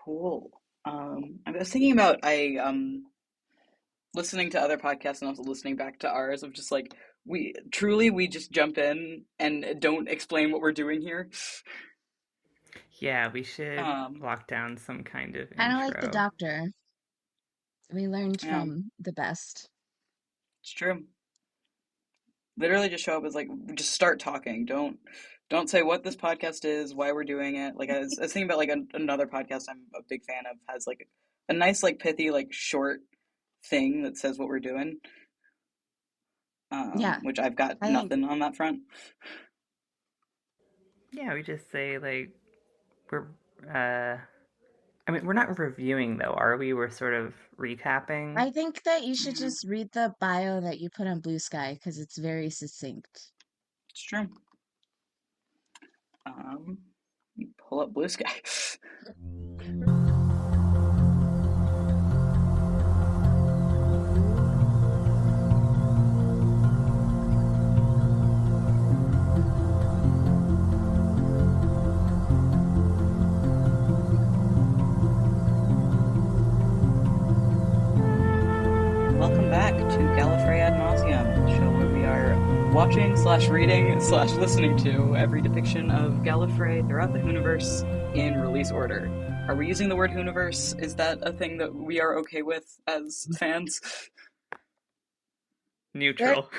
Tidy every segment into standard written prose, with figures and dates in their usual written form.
Cool. I was thinking about listening to other podcasts and also listening back to ours of just like we just jump in and don't explain what we're doing here. Yeah, we should Um, lock down some kind of Kind of like the intro. doctor. We learned yeah, from the best. it's true. Literally just show up as like just start talking. Don't say what this podcast is, why we're doing it. Like I was thinking about like another podcast I'm a big fan of has like a nice like pithy like short thing that says what we're doing. Yeah, Which I've got I think nothing on that front. Yeah, we just say like we're uh I mean, we're not reviewing though, are we? We're sort of recapping. I think that you should Mm, just read the bio that you put on Blue Sky because it's very succinct. it's true. Um, you pull up Blue Sky. Welcome back to Gallifrey Ad Nauseam, the show where we are watching slash reading slash listening to every depiction of Gallifrey throughout the Hooniverse in release order. Are we using the word Hooniverse? Is that a thing that we are okay with as fans? What? Neutral.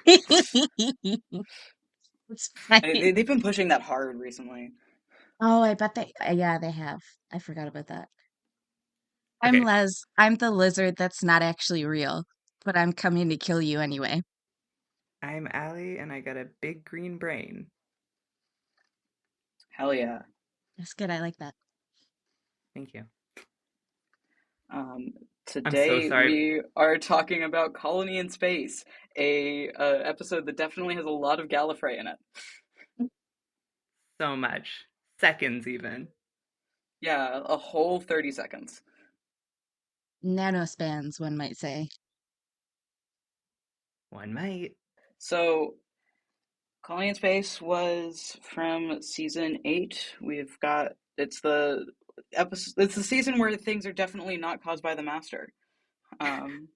It's fine. They've been pushing that hard recently. Oh, I bet yeah, they have. I forgot about that. I'm Okay, Les. I'm the lizard that's not actually real, but I'm coming to kill you anyway. I'm Allie and I got a big green brain. Hell yeah. That's good. I like that. Thank you. Um, I'm so Today sorry we are talking about Colony in Space, a episode that definitely has a lot of Gallifrey in it. so much. Seconds even. Yeah, a whole 30 seconds. Nanospans, one might say. One might. So, Colony in Space was from season 8. We've got it's the season where things are definitely not caused by the Master. Um,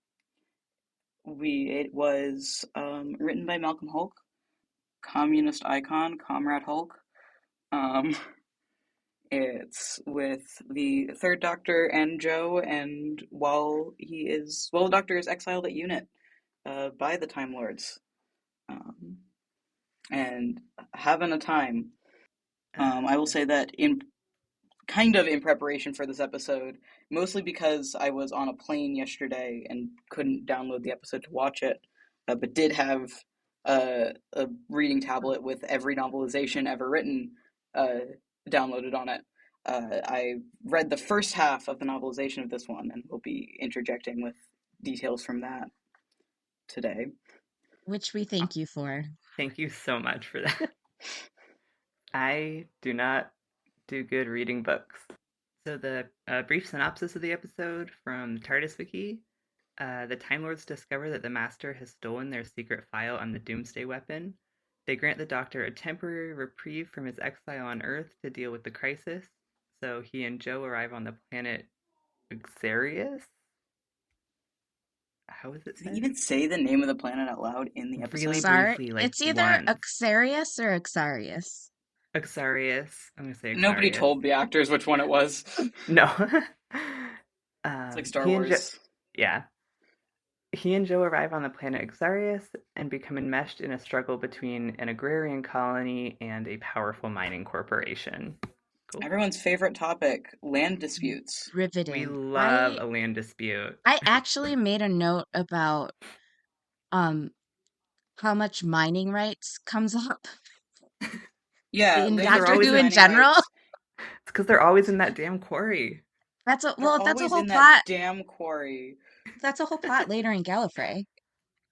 it was written by Malcolm Hulke, communist icon, Comrade Hulk. Um, It's with the Third Doctor and Joe, and the Doctor is exiled at Unit by the Time Lords, um, and having a time. I will say that in preparation for this episode, mostly because I was on a plane yesterday and couldn't download the episode to watch it, but did have a reading tablet with every novelization ever written uh, downloaded on it. I read the first half of the novelization of this one, and will be interjecting with details from that today. Which we thank you for. Thank you so much for that. I do not do good reading books. So the brief synopsis of the episode from the TARDIS Wiki. The Time Lords discover that the Master has stolen their secret file on the Doomsday weapon. They grant the Doctor a temporary reprieve from his exile on Earth to deal with the crisis. So he and Joe arrive on the planet Xarius. How is it Did they said? even say the name of the planet out loud in the Really episode? Xar briefly, like it's either once. Axarius or Axarius. Xarius. I'm gonna say Nobody Xarius. told the actors which one it was. No. It's like Star He and Joe, Wars. yeah, he and Joe arrive on the planet Xarius and become enmeshed in a struggle between an agrarian colony and a powerful mining corporation. Cool. Everyone's favorite topic, land disputes. We Riveting. love I a land dispute. I actually made a note about um how much mining rights comes up Yeah, in Because land they're Doctor always disputes, Who in. in mining general. rights. It's because they're always in that damn quarry. That's a They're whole always in plot. that damn quarry. That's a whole plot later in Gallifrey.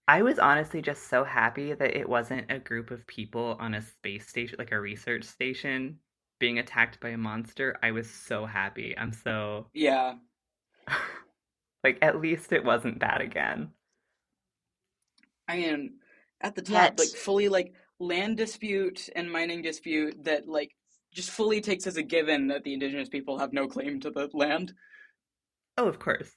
I was honestly just so happy that it wasn't a group of people on a space station, like a research station, being attacked by a monster. I was so happy. I'm so Yeah. like at least it wasn't that again. I mean, at the top, Yet, like fully like land dispute and mining dispute that like just fully takes as a given that the indigenous people have no claim to the land. Oh, of course.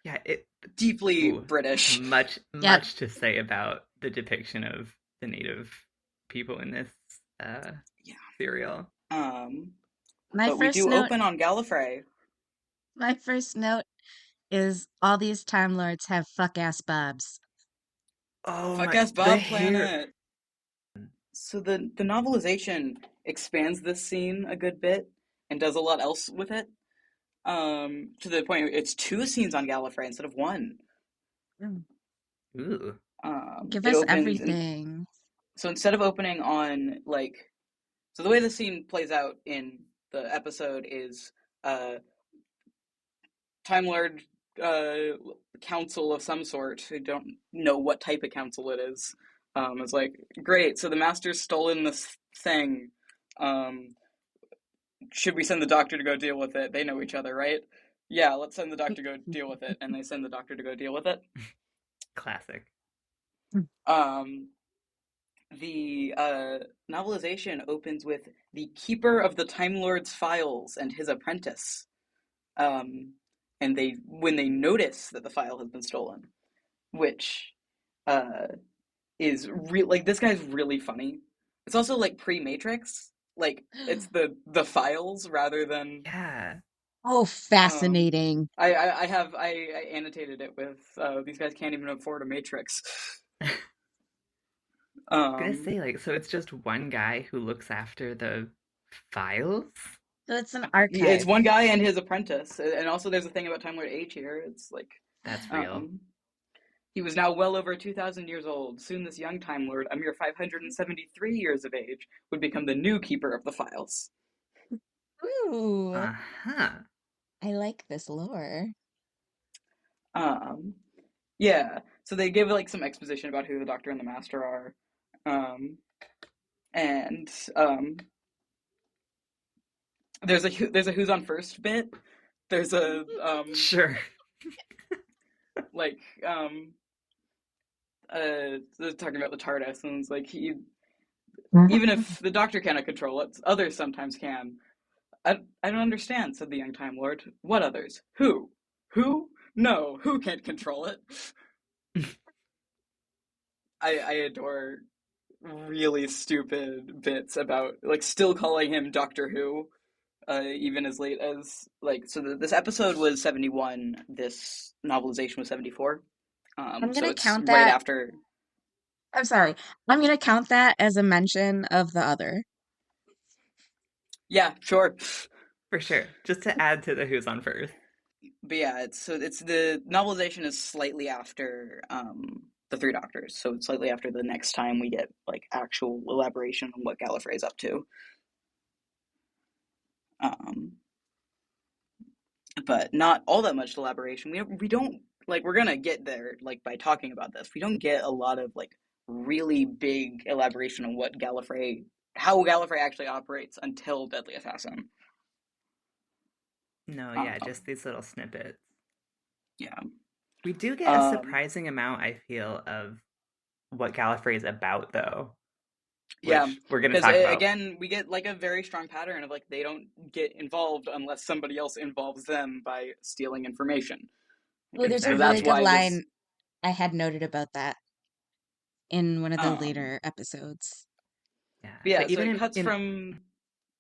Yeah, it Deeply ooh, British. much Yep. much to say about the depiction of the native people in this uh Yeah. serial. Um, My but we first do note, open on Gallifrey. my first note is all these Time Lords have fuck ass bobs. Oh Fuck my, ass the Bob hair. Planet. So the novelization expands this scene a good bit and does a lot else with it. To the point where it's two scenes on Gallifrey instead of one. Mm. Ooh. Give It us opens and everything. so instead of opening on like so the way the scene plays out in the episode is uh Time Lord uh council of some sort who don't know what type of council it is. It's like, great, so the master's stolen this thing. Um should we send the doctor to go deal with it? They know each other, right? Yeah, let's send the doctor to go deal with it. And they send the doctor to go deal with it. Classic. Um, the novelization opens with the keeper of the Time Lord's files and his apprentice. Um, and when they notice that the file has been stolen, which uh, is real. Like, this guy's really funny. It's also like pre-Matrix. Like, it's the files rather than Yeah. Oh, um, fascinating. I annotated it with these guys can't even afford a matrix. Gonna Um, say, like, so it's just one guy who looks after the files? So it's an it's archive. one guy and his apprentice, and also there's a thing about Time Lord H here. It's like, That's real. um, he was now well over 2,000 years old. Soon this young Time Lord, a mere 573 years of age, would become the new keeper of the files. Ooh, Uh-huh. I like this lore. Um, yeah, so they give like some exposition about who the Doctor and the Master are, um, and there's a who's on first bit. There's a Sure. like they're talking about the TARDIS, and it's like he even if the Doctor cannot control it, others sometimes can. I don't understand," said the young Time Lord. "What others? Who? Who? No, who can't control it?" I adore really stupid bits about like still calling him Doctor Who, even as late as like so. This episode was 71. This novelization was 74. I'm So gonna it's count right that. after. I'm sorry. I'm gonna count that as a mention of the other. Yeah, sure. For sure. Just to add to the who's on first. But yeah, it's the novelization is slightly after the Three Doctors, so it's slightly after the next time we get like actual elaboration on what Gallifrey's up to. Um, but not all that much elaboration. We don't like we're gonna get there like by talking about this. We don't get a lot of like really big elaboration on what Gallifrey how Gallifrey actually operates until Deadly Assassin. No, yeah, Um, just these little snippets. yeah. We do get a Um, surprising amount, I feel, of what Gallifrey is about, though, Yeah, which we're going to because talk about. again, we get like a very strong pattern of like they don't get involved unless somebody else involves them by stealing information. Oh, there's a So really that's Exactly. good why this. line I had noted about that in one of the Um, later episodes. Yeah, but yeah, but so even it cuts in from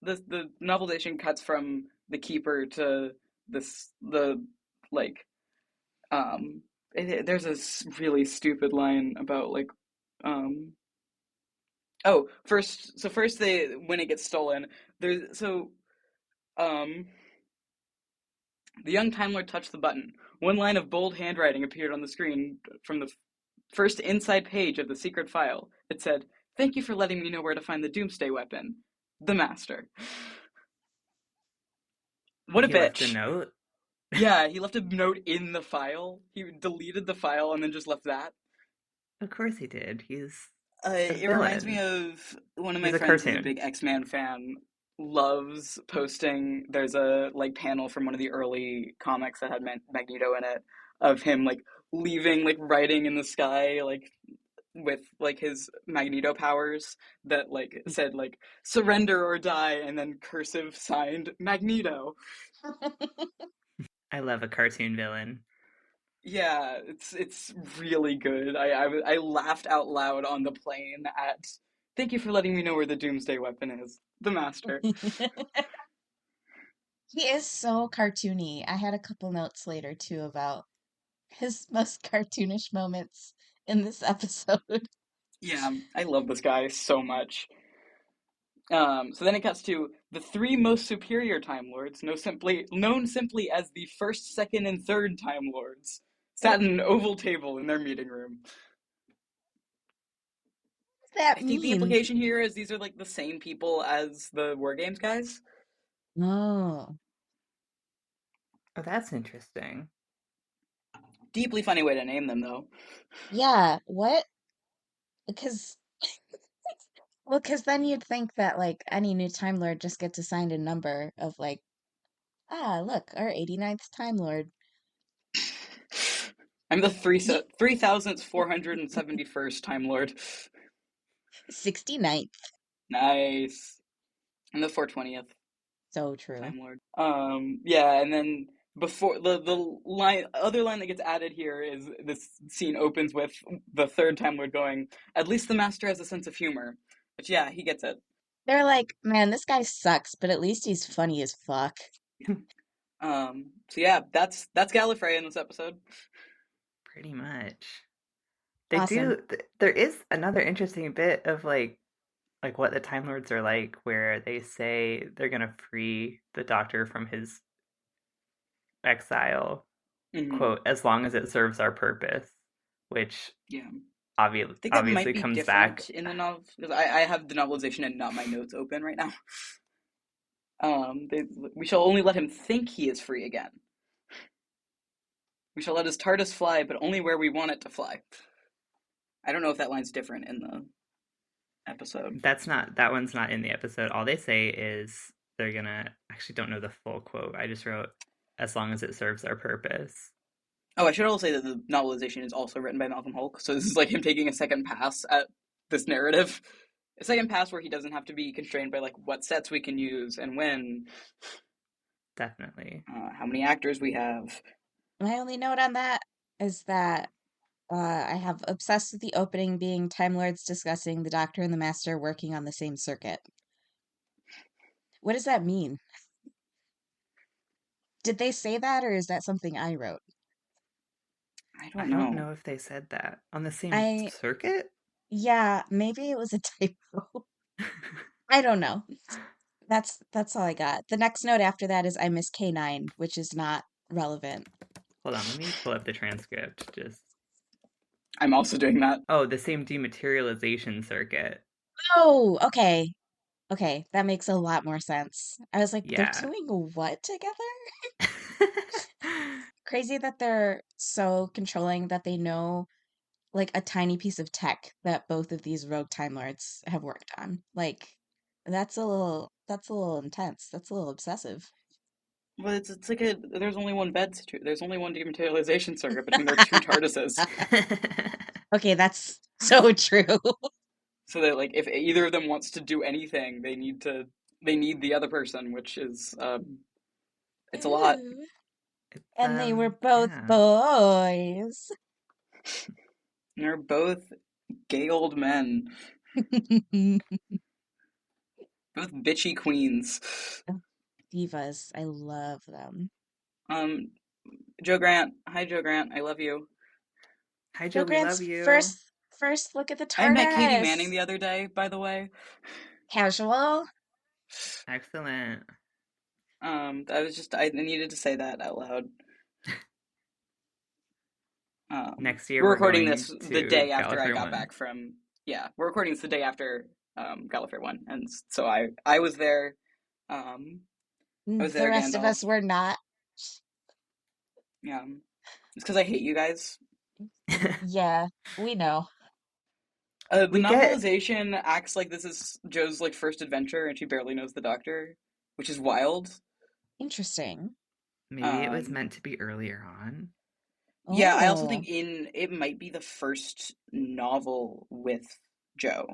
the novelization cuts from the keeper to the like there's a really stupid line about like um oh first they when it gets stolen there's so um the young Time Lord touched the button. One line of bold handwriting appeared on the screen from the first inside page of the secret file. It said, "Thank you for letting me know where to find the Doomsday weapon. The Master." What a he left a bitch. note. Yeah, he left a note in the file. He deleted the file and then just left that. Of course he did. He's a It reminds me villain. of one of my He's a friends who's a cartoon. big X-Men fan. Loves posting. There's a like panel from one of the early comics that had Magneto in it of him like leaving like writing in the sky like with like his Magneto powers that like said like surrender or die, and then cursive signed Magneto. I love a cartoon villain. Yeah, it's really good. I laughed out loud on the plane at. Thank you for letting me know where the Doomsday Weapon is. The Master. He is so cartoony. I had a couple notes later too about his most cartoonish moments in this episode. Yeah, I love this guy so much. So then it cuts to the three most superior Time Lords, known simply as the first, second, and third Time Lords, What sat at an oval table in their meeting room. does that I think the mean? implication here is these are like the same people as the War Games guys. Oh, Oh, that's interesting. Deeply funny way to name them, though. yeah. What? Because, well, because then you'd think that like any new Time Lord just gets assigned a number of like, ah, look, our 89th Time Lord. I'm the 3,471st Time Lord. 69th. Nice. I'm the 420th So true. Time Lord. Yeah, and then before the line, other line that gets added here is this scene opens with the third Time Lord going, "At least the Master has a sense of humor," which yeah, he gets it. They're like, man, this guy sucks, but at least he's funny as fuck. So yeah, that's Gallifrey in this episode. Pretty much. They Awesome. do. There is another interesting bit of like what the Time Lords are like, where they say they're gonna free the Doctor from his exile, Hmm. quote, as long as it serves our purpose, which Yeah, I think that might obviously be comes back. different in the novel because I have the novelization and not my notes open right now. We shall only let him think he is free again. We shall let his TARDIS fly, but only where we want it to fly. I don't know if that line's different in the episode. That one's not in the episode. All they say is they're gonna actually don't know the full quote. I just wrote as long as it serves our purpose. Oh, I should also say that the novelization is also written by Malcolm Hulk, so this is like him taking a second pass at this narrative. A second pass where he doesn't have to be constrained by like what sets we can use and when, Definitely. how many actors we have. My only note on that is that I have obsessed with the opening being Time Lords discussing the Doctor and the Master working on the same circuit. What does that mean? Did they say that, or is that something I wrote? I I don't don't know. know if they said that on the same I, circuit. yeah, maybe it was a typo. I don't know. That's all I got. The next note after that is I miss K9, which is not relevant. Hold on, let me pull up the transcript. Just I'm also doing that. oh, the same dematerialization circuit. Oh, okay. Okay, that makes a lot more sense. I was like, they're Yeah. doing what together? Crazy that they're so controlling that they know like a tiny piece of tech that both of these rogue time lords have worked on. Like that's a little intense. That's a little obsessive. Well, it's like there's only one bed situation. There's only one dematerialization circuit between their two TARDISes. Okay, that's so true. So that like if either of them wants to do anything, they need the other person, which is it's a lot. Ooh. It's And they were both yeah. boys. They're both gay old men, both bitchy queens. Divas. I love them. Um, Joe Grant. Hi, Joe Grant. I love you. Hi Joe Joe, we Grant's love you. first look at the I met Katie Manning TARDIS. the other day, by the way. Casual. Excellent. I needed to say that out loud. Next year We're we're recording going this the to day after I Gallifrey got 1. back from. Yeah, we're recording this the day after Gallifrey one, and so I was there. Um, I was The there, rest of Gandalf. us were not. Yeah, it's because I hate you guys. Yeah, we know. The We get novelization acts like this is Joe's like first adventure, and she barely knows the Doctor, which is wild. Interesting. maybe it was Um, meant to be earlier on. Yeah, I also Oh, think in it might be the first novel with Joe.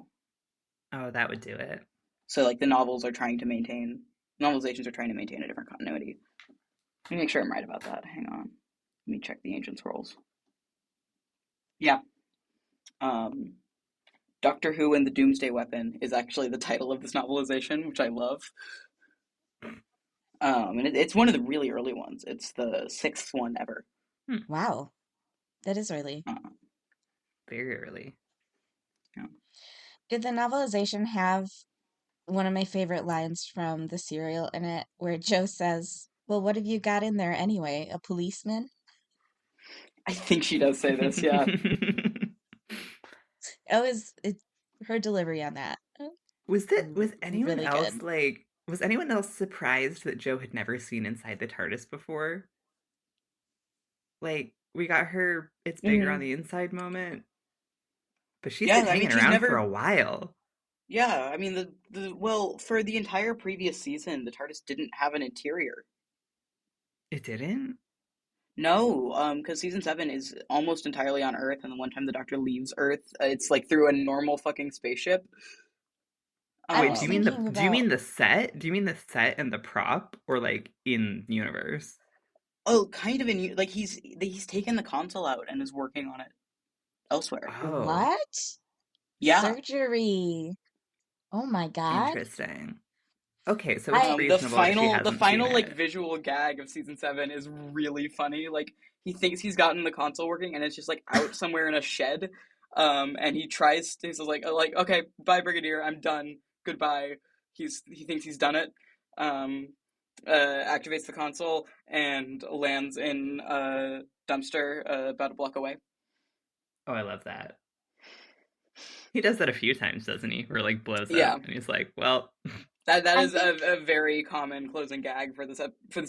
Oh, that would do it. So like the novelizations are trying to maintain a different continuity. Let me make sure I'm right about that. Hang on. Let me check the ancient scrolls. Yeah. Um, Doctor Who and the Doomsday Weapon is actually the title of this novelization, which I love. And it's one of the really early ones. It's the sixth one ever. Hmm, wow. That is early. Uh, very early. yeah. Did the novelization have one of my favorite lines from the serial in it where Joe says, "Well, what have you got in there anyway? A policeman?" I think she does say this. Yeah. Her delivery on that. Was anyone Really else good. like was anyone else surprised that Joe had never seen inside the TARDIS before? Like, we got her it's bigger on Hmm. the inside moment, but she's Yeah. been I mean, hanging she's around for never. a while. Yeah. I mean, the well for the entire previous season, the TARDIS didn't have an interior. It didn't? No, because season seven is almost entirely on Earth, and the one time the Doctor leaves Earth, it's like through a normal fucking spaceship. I Wait, was Um, thinking do you about mean the set? Do you mean the set and the prop or like in universe? oh, kind of in like he's taken the console out and is working on it elsewhere. Oh, what? Yeah. Surgery. Oh my God. interesting. Okay, so it's I reasonable that she The hasn't seen final like it. visual gag of season seven is really funny. Like he thinks he's gotten the console working, and it's just like out somewhere in a shed. And he's okay, bye, Brigadier, I'm done. Goodbye. He thinks he's done it. Um, Activates the console and lands in a dumpster about a block away. Oh, I love that. He does that a few times, doesn't he? Where like blows up Yeah, and he's like, well, that I is think a very common closing gag for this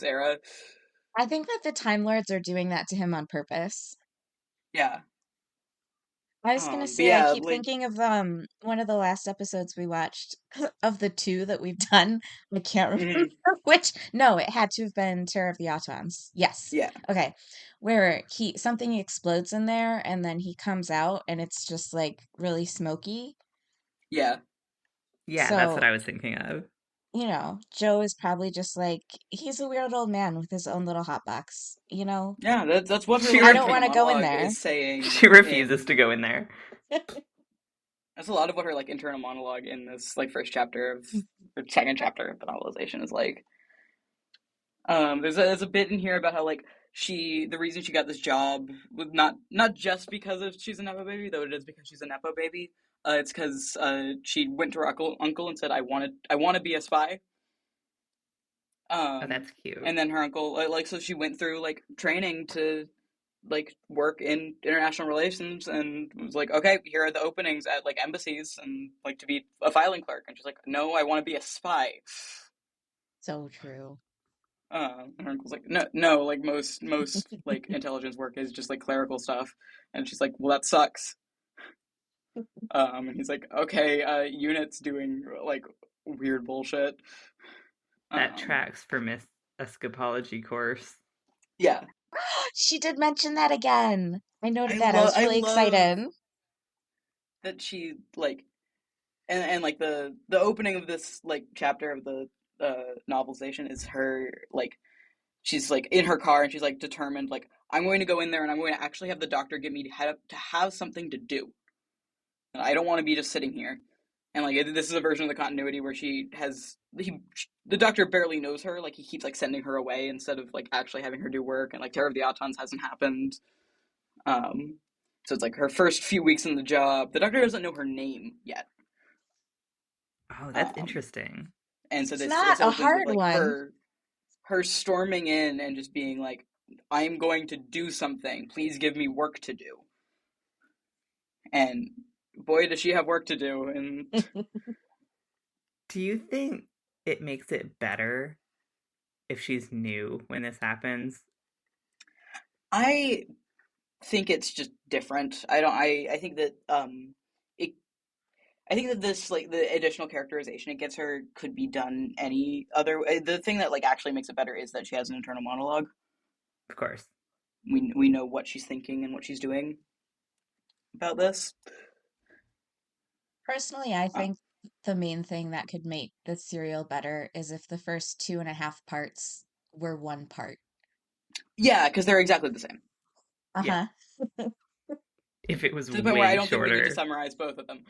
era. I think that the Time Lords are doing that to him on purpose. Yeah. I was gonna But say I yeah, keep like thinking of one of the last episodes we watched of the two that we've done. I can't remember mhm, which. No, it had to have been Terror of the Autons. Yes. yeah, Okay. Where he something explodes in there and then he comes out and it's just like really smoky. yeah, yeah, that's what So, I was thinking of. Joe is probably just like he's a weird old man with his own little hot box, you know? yeah. That's what her She like I don't refu- internal want to go in monologue there. is saying she refuses to in. go in there. That's a lot of what her like internal monologue in this like first chapter of or second chapter of the novelization is like. There's a bit in here about how like the reason she got this job was not just because of she's a nepo baby, though it is because she's a nepo baby. It's because she went to her uncle and said I want to be a spy. Oh, Um, that's cute. and then her uncle like so she went through like training to like work in international relations and was like, okay, here are the openings at like embassies and like to be a filing clerk. And she's like, no, I want to be a spy. So true. And her uncle's like, no, no, like most like intelligence work is just like clerical stuff. And she's like, well, that sucks. And he's like, okay, units doing like weird bullshit. That Um, tracks for Miss Escapology course. yeah, She did mention that again. I noted that. I was I really love excited. that she like and like the opening of this like chapter of the novelization is her like she's like in her car and she's like determined like I'm going to go in there and I'm going to actually have the doctor get me to have something to do. And I don't want to be just sitting here. And like this is a version of the continuity where the doctor barely knows her. Like he keeps like sending her away instead of like actually having her do work. And like Terror of the Autons hasn't happened. Um, so it's like her first few weeks in the job. The doctor doesn't know her name yet. Oh, that's Um, interesting. and so It's this not a opens with hard like one. her storming in and just being like, I'm going to do something, please give me work to do. And boy does she have work to do. And Do you think it makes it better if she's new when this happens? I think it's just different. I don't I think that it I think that this like the additional characterization it gets her could be done any other way. The thing that like actually makes it better is that she has an internal monologue. Of course. we know what she's thinking and what she's doing about this. Personally, I Uh, think the main thing that could make this serial better is if the first 2.5 parts were one part. yeah, because they're exactly the same. Yeah. Uh-huh. If it was To the point where I way don't think we need to shorter, summarize both of them.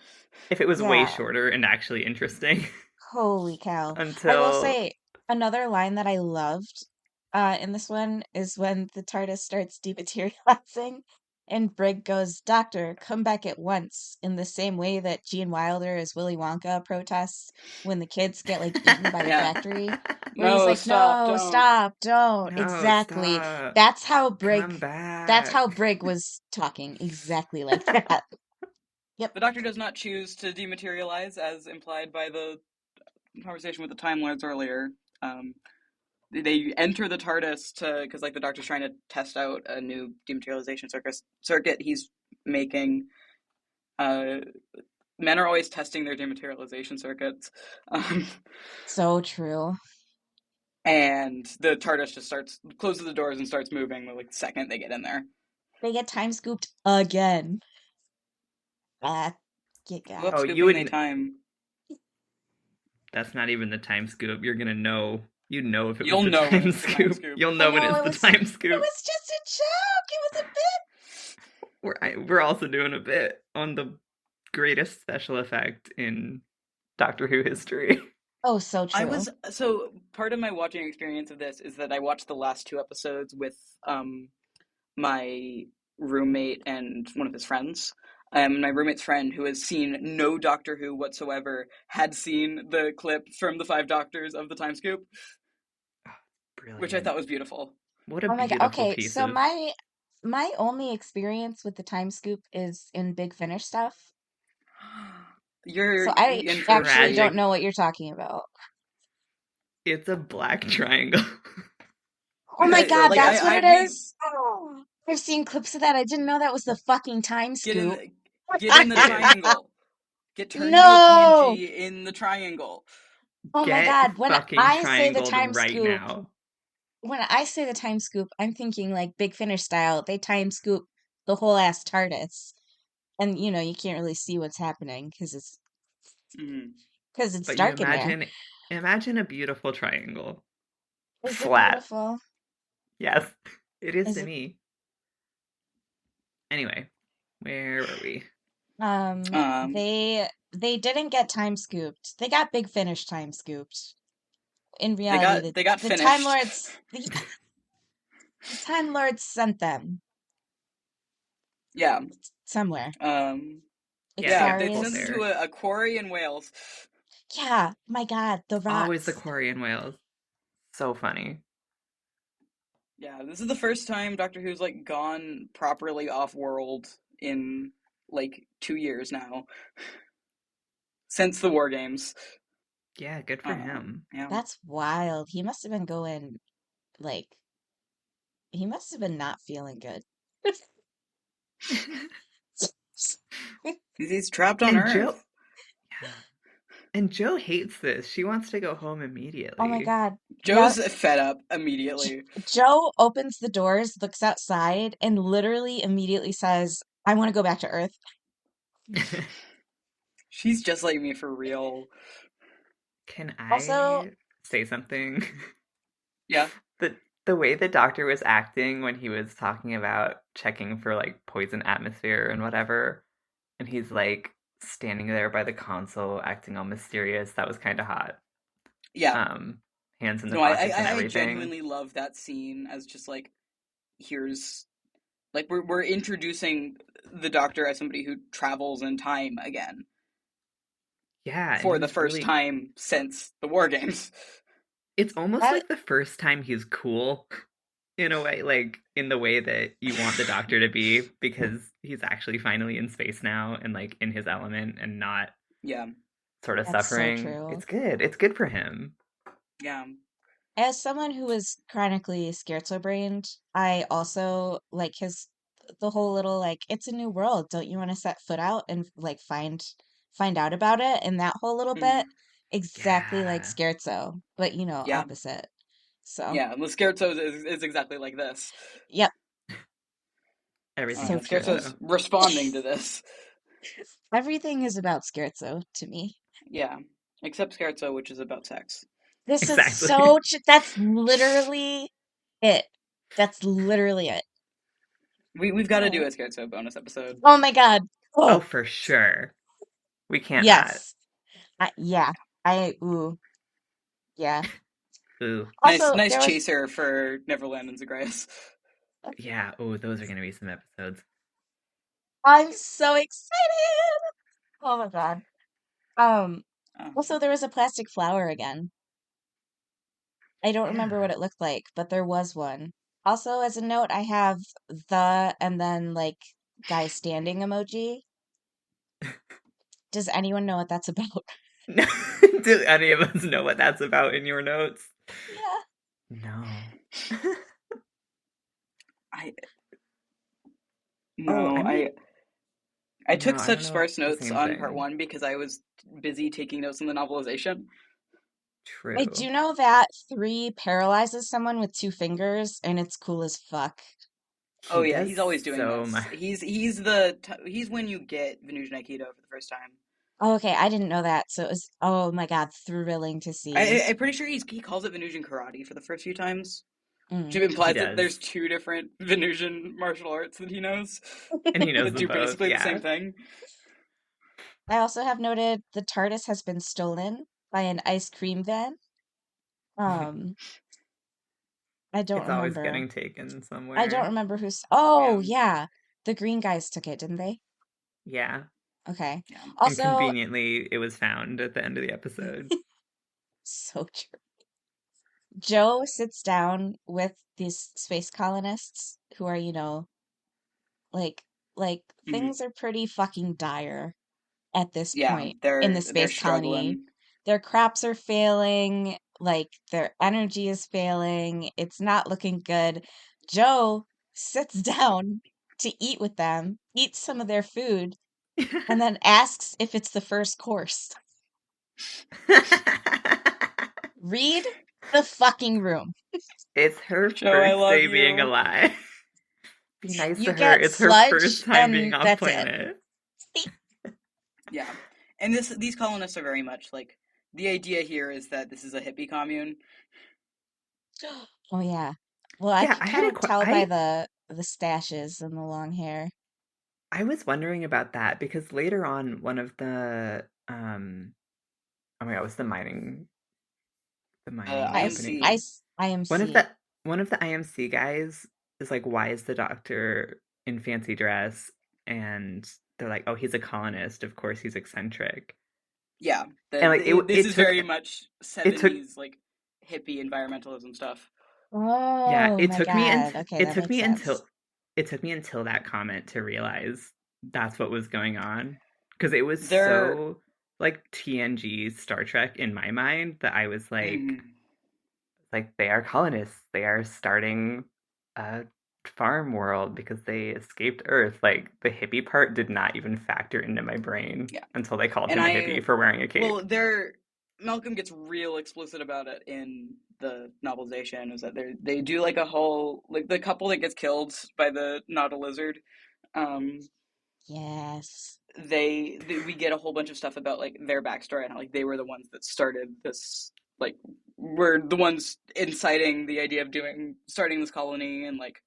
if it was way Yeah. shorter and actually interesting Holy cow. I will until say another line that I loved in this one is when the TARDIS starts dematerializing and Brig goes, "Doctor, come back at once," in the same way that Gene Wilder as Willy Wonka protests when the kids get like eaten by the Yeah. factory, where he's No, like, stop, "No, don't. stop, don't." no, Exactly. stop. That's how Come Brig that's how back. Brig was talking, exactly like that. Yep. The Doctor does not choose to dematerialize, as implied by the conversation with the Time Lords earlier. Um, they enter the TARDIS to because like the Doctor's trying to test out a new dematerialization circuit he's making. Uh, Men are always testing their dematerialization circuits, um, So true. and the TARDIS just starts closes the doors and starts moving like the second they get in there. They get time scooped again. Ah, get Whoop, Oh, got. you scooping they wouldn't. time. That's not even the time scoop. You're gonna know. You know if it was You'll the know when time it's the time scoop. scoop. You'll I know when know it's it the was time it scoop. was just a joke. It was a bit. We're also doing a bit on the greatest special effect in Doctor Who history. Oh, so I true. was so part of my watching experience of this is that I watched the last two episodes with my roommate and one of his friends. My roommate's friend, who has seen no Doctor Who whatsoever, had seen the clip from the Five Doctors of the Time Scoop, which I Brilliant. thought was beautiful. What a Oh my God. beautiful Okay, piece so of. my only experience with the time scoop is in Big Finish stuff. You're So I in for a actually treat. don't Tragic. know what you're talking about. It's a black triangle. Oh my God, Like that's what I it we is. Oh, I've seen clips of that. I didn't know that was the fucking time get scoop. in get in the It is. triangle. Get turned into a No. PNG in the triangle. Oh my Get God, when fucking I say the triangled time right scoop, now. when I say the time scoop, I'm thinking like Big Finish style. They time scoop the whole ass TARDIS. And you can't really see what's happening Mm. because it's But you dark in there. imagine a beautiful triangle. Is it Flat. beautiful? Yes, it is Is to it me. Anyway, where were we? um Um, they didn't get time scooped. They got Big Finish time scooped. In reality, the they got the Time finished. Lords the Time Lords sent them Yeah. somewhere. Um, Yeah, yeah, get the they quote sent them to Ixarius. there. a quarry in Wales. Yeah, my God, the Always the rocks. quarry in Wales. So funny. Yeah, this is the first time Doctor Who's like gone properly off world in like 2 years now since the War Games. Yeah, good for him. Yeah. That's wild. He must have been going like he must have been not feeling good. He's trapped on And Joe, Earth. yeah. And Joe hates this. She wants to go home Oh my immediately. God. Joe's Yep. fed up immediately. Joe opens the doors, looks outside, and literally immediately says, "I want to go back to Earth." She's just like me for real. Can Also, I say something? Yeah. the the way the doctor was acting when he was talking about checking for like poison atmosphere and whatever, and he's like standing there by the console acting all mysterious, that was kind of hot. Yeah. Um, hands in the No, pockets and I everything. genuinely love that scene as just like here's like we're introducing the Doctor as somebody who travels in time again Yeah, and for the he's first really. time since the War Games. It's almost that like the first time he's cool in a way, like in the way that you want the doctor to be, because he's actually finally in space now and like in his element and not Yeah. sort of that's so suffering. true. It's good. It's good for him. Yeah. As someone who is chronically schizo-brained, I also like the whole little like it's a new world. Don't you want to set foot out and like find out about it? And that whole little bit, Mm. exactly like Yeah. Scherzo, but Yeah. opposite. So, Yeah. The Scherzo is exactly like this. yep. Everything So is true. Scherzo's scherzo. responding to this. Everything is about Scherzo to me. Yeah, except Scherzo, which is about sex. This is Exactly. that's literally it. That's literally it. We've got to do Oh, a Scherzo bonus episode. oh my God. Oh, Oh, for sure. We can't not. yes. Yeah. Ooh, yeah. Ooh. Nice, Also, nice there was, chaser for Neverland and Zagreus. Yeah. Oh, those are going to be some episodes. I'm so excited. Oh my God. Um, Oh, Also, there was a plastic flower again. I don't remember what Yeah. it looked like, but there was one. Also, as a note, I have the and then like guy standing emoji. Does anyone know what that's about? Do any of us know what that's about in your notes? Yeah. No. I Oh, no, I might. I No, took I don't such know sparse the notes same on part thing. one because I was busy taking notes in the novelization. I True. do know that 3 paralyzes someone with 2 fingers, and it's cool as fuck. Oh He yeah, does he's always doing so this. much. He's when you get Venusian Aikido for the first time. Oh, okay, I didn't know that. So it was, oh my God, thrilling to see. I'm pretty sure he calls it Venusian karate for the first few times, which Mm. He implies that there's does. two different Venusian martial arts that he knows And he knows that them do both. basically the same Yeah. thing. I also have noted the TARDIS has been stolen by an ice cream van. Um, I don't It's always remember. getting taken I don't somewhere. remember who's. Yeah, Oh, yeah. The green guys took it, didn't they? Yeah. Okay. yeah. And Also, conveniently, it was found at the end of the episode. so true. Joe sits down with these space colonists who are, like like Hmm. things are pretty fucking dire at this Yeah, point in the they're space colony. struggling. Their crops are failing, like their energy is failing. It's not looking good. Joe sits down to eat with them, eats some of their food, and then asks if it's the first course. Read the fucking room. It's her Joe, I first love day being you. alive. Be nice You to her. get It's her first sludge, time being and off that's it. planet. Yeah, and these colonists are very much like the idea here is that this is a hippie commune. Oh yeah. Well, I Yeah, could I had kind a of tell by I the stashes and the long hair. I was wondering about that because later on, one of oh my god, what's the mining company? IMC. One of IMC. the IMC guys is like, why is the doctor in fancy dress? And they're like, oh, he's a colonist. Of course, he's eccentric. Yeah, And like this it is took very much it took 70s like hippie environmentalism stuff. yeah, Oh it my took me God. until Okay, that makes sense. that comment to realize that's what was going on because it was They're so like TNG Star Trek in my mind that I was mhm. like they are colonists. They are starting a farm world because they escaped Earth. Like the hippie part did not even factor into my brain Yeah, until they called and him a I hippie for wearing a cape. well, they're Malcolm gets real explicit about it in the novelization. Is that they do like a whole like the couple that gets killed by the not a lizard. Um, Yes. we get a whole bunch of stuff about like their backstory and how like they were the ones that started this like were the ones inciting the idea of doing starting this colony and like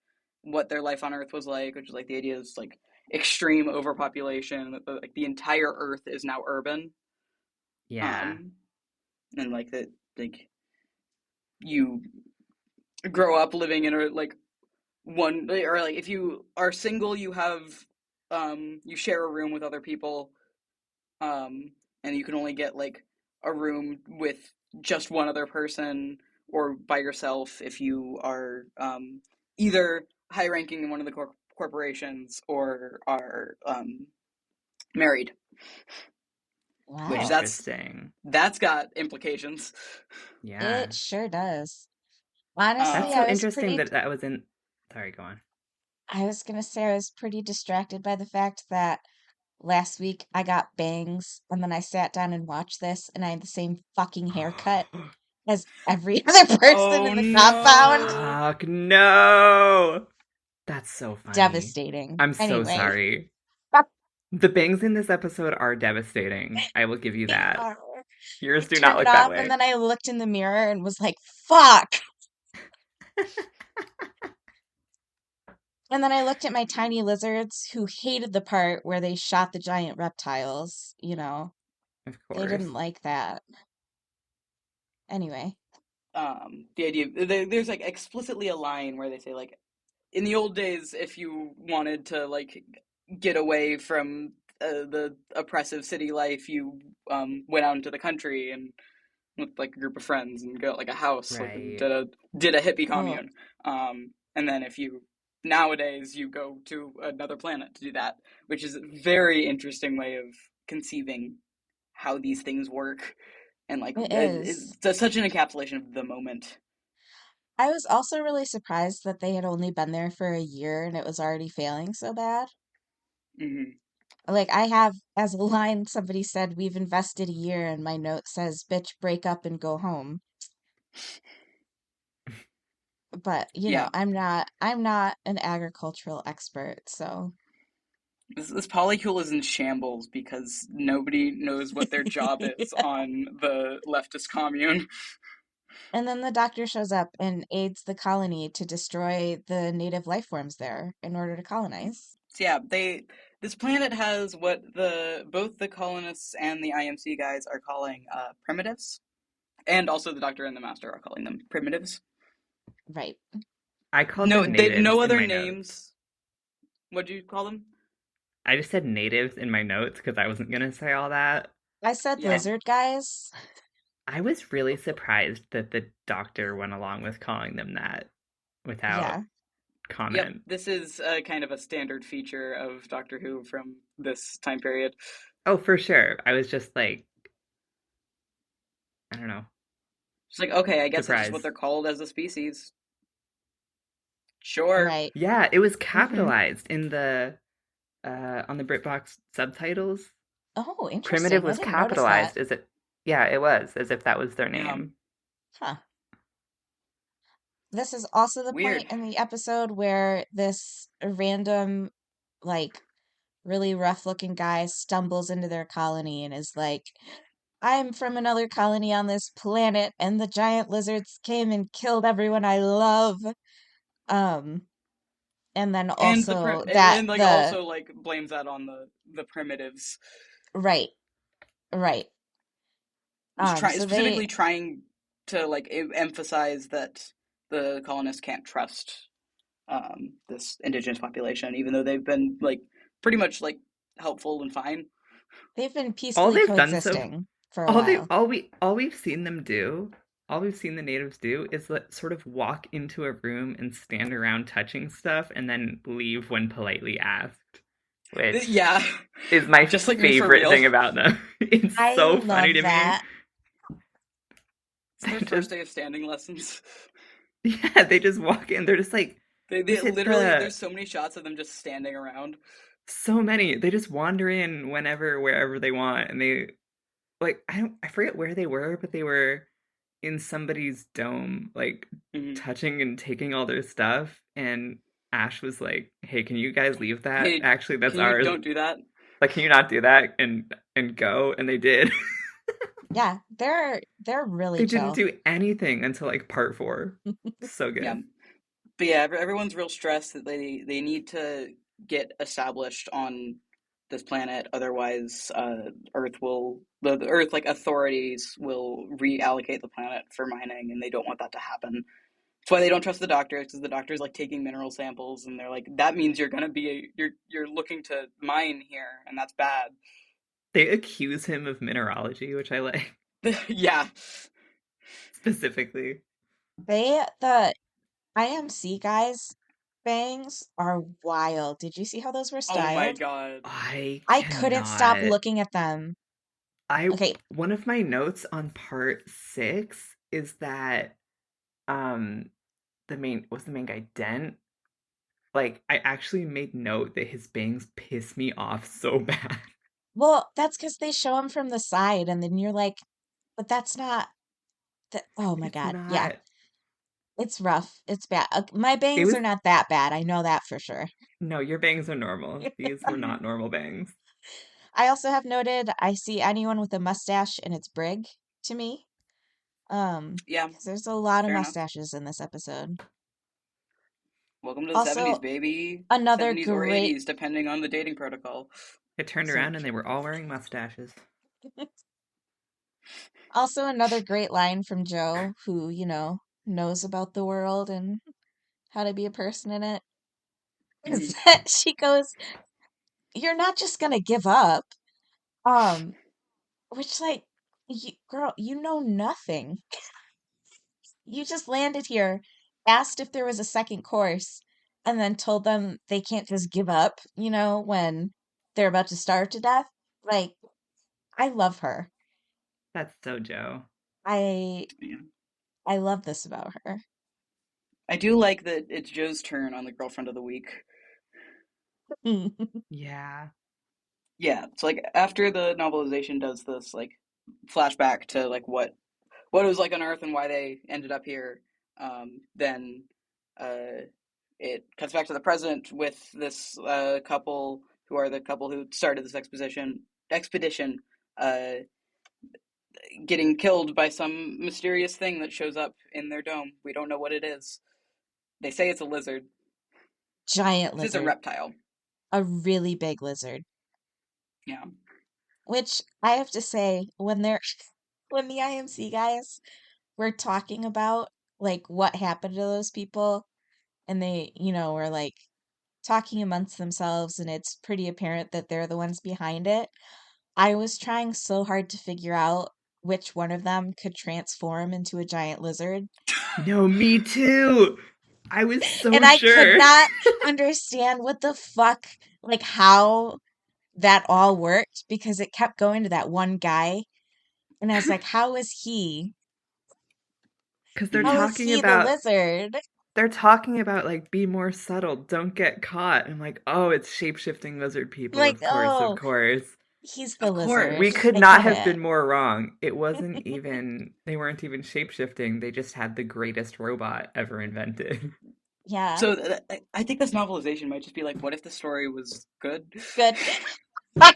what their life on Earth was like, which is like the idea is like extreme overpopulation that like the entire Earth is now urban, Yeah. um, and like that like you grow up living in a like one or like if you are single you have you share a room with other people, um, and you can only get like a room with just one other person or by yourself if you are either high ranking in one of the corporations or are married, which Wow. Interesting. that's got implications. Yeah. It sure does. Honestly, That's Um, so interesting that that was in. Sorry, go on. I was gonna say I was pretty distracted by the fact that last week I got bangs and then I sat down and watched this and I had the same fucking haircut as every other person oh in the compound. no. Fuck no! That's so funny. Devastating. I'm so Anyway, sorry. The bangs in this episode are devastating. I will give you they that. are. I Yours do not turned it look that off and way. then I looked in the mirror and was like, fuck. And then I looked at my tiny lizards who hated the part where they shot the giant reptiles. Of They course. didn't like that. Anyway, The idea there's like explicitly a line where they say like in the old days, if you wanted to like get away from the oppressive city life, you went out into the country and with like a group of friends and got like a house, like Right. did a hippie oh, commune. And then if you nowadays you go to another planet to do that, which is a very interesting way of conceiving how these things work, and like it is. it's such an encapsulation of the moment. I was also really surprised that they had only been there for a year and it was already failing so bad. Hmm. Like, I have, as a line, somebody said, we've invested a year, and my note says, bitch, break up and go home. But, Yeah, I'm not an agricultural expert, so. this polycule is in shambles because nobody knows what their job is on the leftist commune. And then the doctor shows up and aids the colony to destroy the native life forms there in order to colonize. So yeah, this planet has what the both the colonists and the IMC guys are calling primitives, and also the Doctor and the Master are calling them primitives. Right. I called No, them they natives no in other my notes. names. What do you call them? I just said natives in my notes because I wasn't gonna say all that. I said Yeah. lizard guys. I was really surprised that the doctor went along with calling them that without Yeah. Yep. comment. This is kind of a standard feature of Doctor Who from this time period. Oh, for sure. I was just like, I don't know, It's like, okay, I guess that's just what surprised. they're called as a species. Sure. Right. Yeah, it was Mm-hmm. capitalized in the on the BritBox subtitles. Oh, Primitive interesting. I was didn't notice that. capitalized as it yeah, it was as if that was their Yeah. name. Huh. This is also the Weird. point in the episode where this random, like, really rough looking guy stumbles into their colony and is like, I'm from another colony on this planet, and the giant lizards came and killed everyone I love. Um, and then And also that and like the also like blames that on the primitives. right, right. Just try So they specifically trying to like emphasize that the colonists can't trust this indigenous population, even though they've been like pretty much like helpful and fine. they've been All peacefully they've done so coexisting for a while. all we've seen them do, all we've seen the natives do is sort of walk into a room and stand around touching stuff and then leave when politely asked, which Yeah, is my just like me for favorite real. thing about them. It's I so funny love to me. that. It's They their just first day of standing lessons. yeah, they just walk in. They're just like, They is it literally the there's so many shots of them just standing around. so many? They just wander in whenever, wherever they want, and they like I forget where they were, but they were in somebody's dome, like Mhm. touching and taking all their stuff. And Ash was like, "Hey, can you guys leave that? Hey, Actually, that's can you ours. don't do that? Like, can you not do that and go?" And they did. Yeah, they're really They didn't chill. do anything until like part four. So Yeah, good. but yeah, everyone's real stressed that they need to get established on this planet, otherwise, Earth will the Earth like authorities will reallocate the planet for mining, and they don't want that to happen. That's why they don't trust the doctor, because the doctor's like taking mineral samples, and they're like, that means you're gonna be you're looking to mine here, and that's bad. They accuse him of mineralogy, which I like Yeah. specifically. The IMC guys bangs are wild. Did you see how those were Oh my styled? god. I I couldn't stop cannot. looking at them. I Okay, one of my notes on part six is that um the main guy Dent. Like I actually made note that his bangs piss me off so bad. well, that's because they show them from the side, and then you're like, but that's not that. Oh my It's God, yeah. not. It's rough. It's bad. My It bangs was are not that bad. I know that for sure. no, your bangs are normal. These were Mhm. not normal bangs. I also have noted I see anyone with a mustache and it's Brig to me. Yeah, Because there's a lot of fair enough. mustaches in this episode. Welcome to the 70s, Also, baby. another 70s or great 80s, depending on the dating protocol. It turned so around and they true. were all wearing mustaches. Also, another great line from Joe, who, knows about the world and how to be a person in it, is Mhm. that she goes, "You're not just gonna give up." Um, which, like, girl, you know nothing. You just landed here, asked if there was a second course, and then told them they can't just give up, when they're about to starve to death. Like, I love her. That's so Joe. I Yeah. I love this about her. I do like that it's Joe's turn on the girlfriend of the week. Yeah. Yeah, it's like after the novelization does this like flashback to like what it was like on Earth and why they ended up here. Then it cuts back to the present with this couple who are the couple who started this expedition uh, getting killed by some mysterious thing that shows up in their dome. We don't know what it is. They say it's a lizard. Giant It's a lizard, reptile. a really big lizard. Yeah. Which I have to say, when the IMC guys were talking about like what happened to those people, and they, were like talking amongst themselves, and it's pretty apparent that they're the ones behind it. I was trying so hard to figure out which one of them could transform into a giant lizard, No, me too. I was and so I could sure. not understand what the fuck, like how that all worked because it kept going to that one guy, and I was like, Because Mhm. how is he the lizard? they're talking about like be more subtle, don't get caught. I'm like, oh, it's shape-shifting lizard people, Like, of course, of oh, course. he's the Of lizard. We course. could I not get have it. been more wrong. It wasn't even, they weren't even shape-shifting. They just had the greatest robot ever invented. Yeah, So I think this novelization might just be like, what if the story was good? good.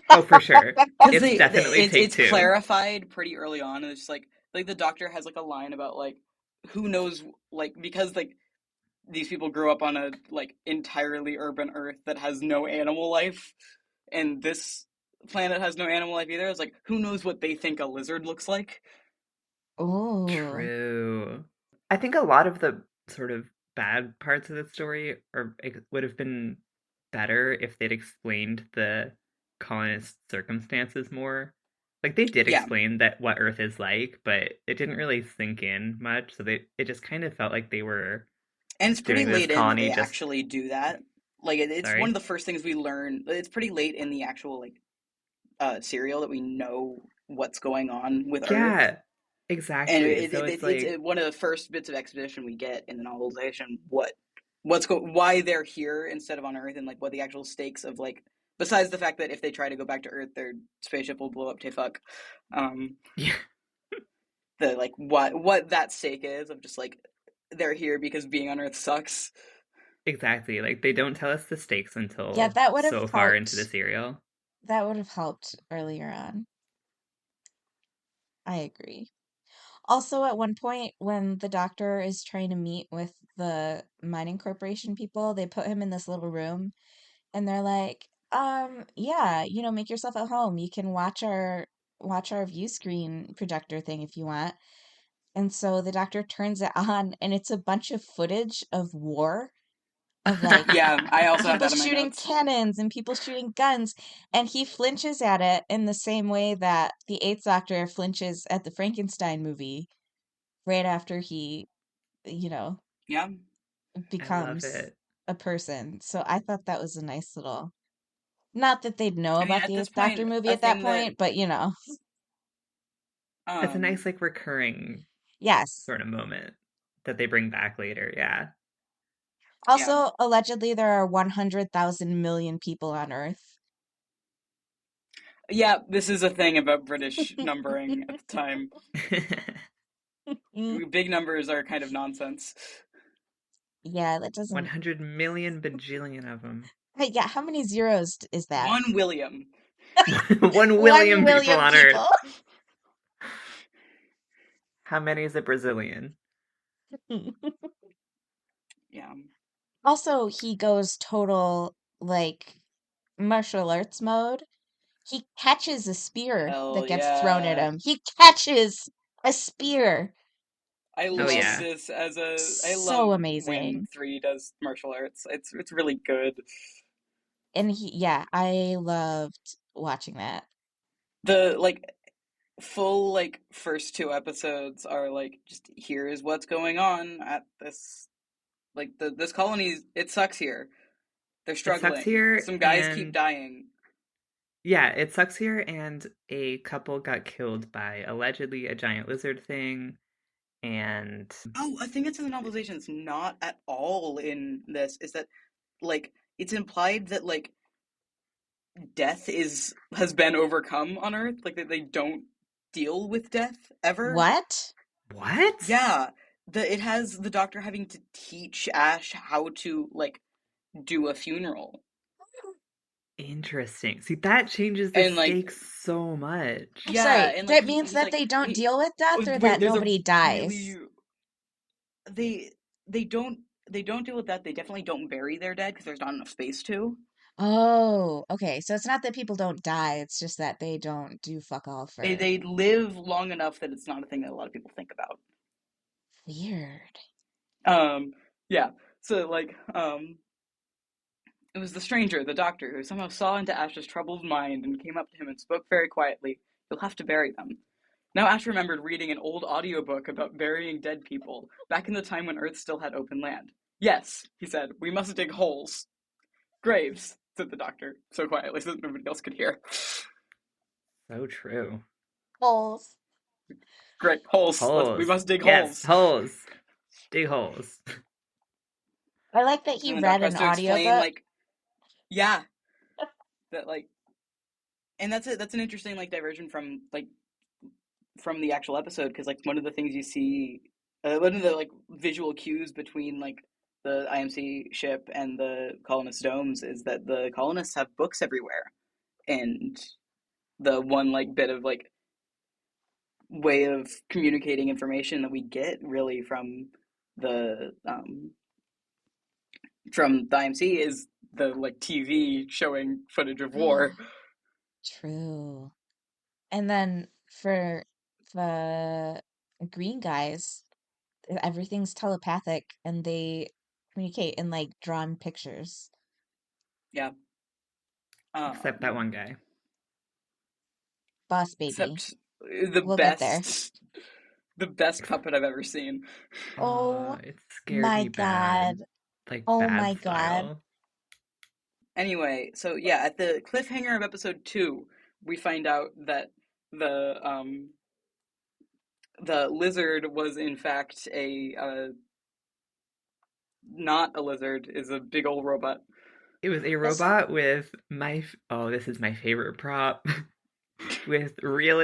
Oh, for sure. Because It's definitely take it's two. clarified pretty early on, and it's just like the doctor has like a line about like who knows like because like these people grew up on a like entirely urban Earth that has no animal life, and this planet has no animal life either. It's like who knows what they think a lizard looks like? Oh, True. I think a lot of the sort of bad parts of the story would have been better if they'd explained the colonists' circumstances more. Like they did Yeah, explain that what Earth is like, but it didn't really sink in much. So it just kind of felt like they were and it's pretty doing this late in that colony they just actually do that. Like it's one of sorry. the first things we learn. It's pretty late in the actual like serial that we know what's going on with Earth, Yeah, and exactly. So it's like one of the first bits of exposition we get in the novelization. Why they're here instead of on Earth, and like what the actual stakes of like besides the fact that if they try to go back to Earth, their spaceship will blow up to fuck. Um, yeah, the like what that stake is of just like they're here because being on Earth sucks. exactly. Like they don't tell us the stakes yeah, until that would have so far into the helped. serial. That would have helped earlier on. I agree. Also, at one point, when the doctor is trying to meet with the mining corporation people, they put him in this little room and they're like, yeah, make yourself at home. You can watch our view screen projector thing if you want. And so the doctor turns it on and it's a bunch of footage of war, of like Yeah, I also have people that in my shooting notes. cannons and people shooting guns, and he flinches at it in the same way that the Eighth Doctor flinches at the Frankenstein movie right after he, you know, Yeah, I love becomes it. a person. So I thought that was a nice little, not that they'd know I mean about at the this Eighth Doctor point, movie a at that thing that point, but It's a um nice like recurring yes. sort of moment that they bring back later. Yeah. yeah. Also, allegedly there are 100,000 million people on Earth. Yeah, this is a thing about British numbering at the time. Big numbers are kind of nonsense. Yeah, that doesn't. 100 million bajillion of them. Hey, yeah, how many zeros is that? One William. 1 One William people million on Earth. people. How many is a Brazilian? Yeah. Also, he goes total like martial arts mode. He catches a spear Hell that gets thrown at yeah. him. He catches a spear. I Oh, He's love yeah. just this as a I love so when amazing. 3 does martial arts. It's really good. And yeah, I loved watching that. The like full like first 2 episodes are like just here is what's going on at this like this colony. It sucks here. They're It sucks struggling. here, Some guys keep and dying. yeah, it sucks here, and a couple got killed by allegedly a giant lizard thing, and Oh, a thing that's in the novelization that's not at all in this is that like it's implied that like death is has been overcome on Earth, like that they don't deal with death ever. What? what? Yeah, it has the doctor having to teach Ash how to like do a funeral. Interesting. See, that changes the And like stakes so much. yeah, Sorry, and like that means he's that like they don't he deal with death oh, or wait, that there's a nobody dies. really they they don't deal with that. They definitely don't bury their dead because there's not enough space to. Oh, okay. So it's not that people don't die, it's just that they don't do fuck all for They live long enough that it's not a thing that a lot of people think about. weird. Um, yeah. So like, it was the stranger, the doctor, who somehow saw into Ash's troubled mind and came up to him and spoke very quietly. You'll have to bury them. Now Ash remembered reading an old audiobook about burying dead people, back in the time when Earth still had open land. Yes, he said, we must dig holes. Graves, said the doctor, so quietly so that nobody else could hear. So true. Holes. Great, holes. We Holes. must dig Yes, holes. holes. Dig holes. I like that he And the read doctor an has to explain, audiobook. like, yeah, that, like, and that's it. That's an interesting, like, diversion from, like, from the actual episode because like one of the things you see one of the like visual cues between like the IMC ship and the colonists domes is that the colonists have books everywhere, and the one like bit of like way of communicating information that we get really the um from the IMC is the like TV showing footage of war. True. And then for the green guys, everything's telepathic and they communicate in like drawn pictures. Yeah. Except that um one guy. Boss baby. Except the We'll get there. best puppet I've ever seen. Oh It scared my me bad. God. Like Oh my bad God. style. Anyway, so yeah, at the cliffhanger of episode 2, we find out that the lizard was in fact a not a lizard, is a big old robot. It was a This robot with oh, this is my favorite prop. With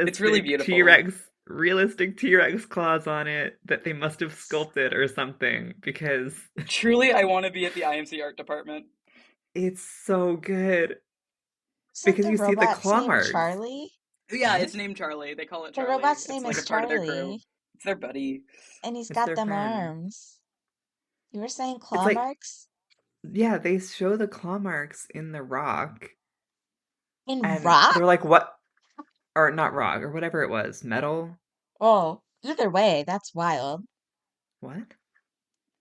It's really realistic beautiful. T-Rex claws on it that they must have sculpted or something because Truly, I want to be at the IMC art department. it's so good. isn't Because the you see the robot's claw name marks. Charlie? Yeah, What? it's named Charlie. They call it The Charlie. robot's It's name like is a part of their crew. Charlie, It's their buddy. and he's It's got their them friend. arms. You were saying It's claw like, marks? yeah, they show the claw marks in the rock, In and rock? they're like, what? Or not rock, or whatever it was. Metal? Oh, either way, that's wild. What?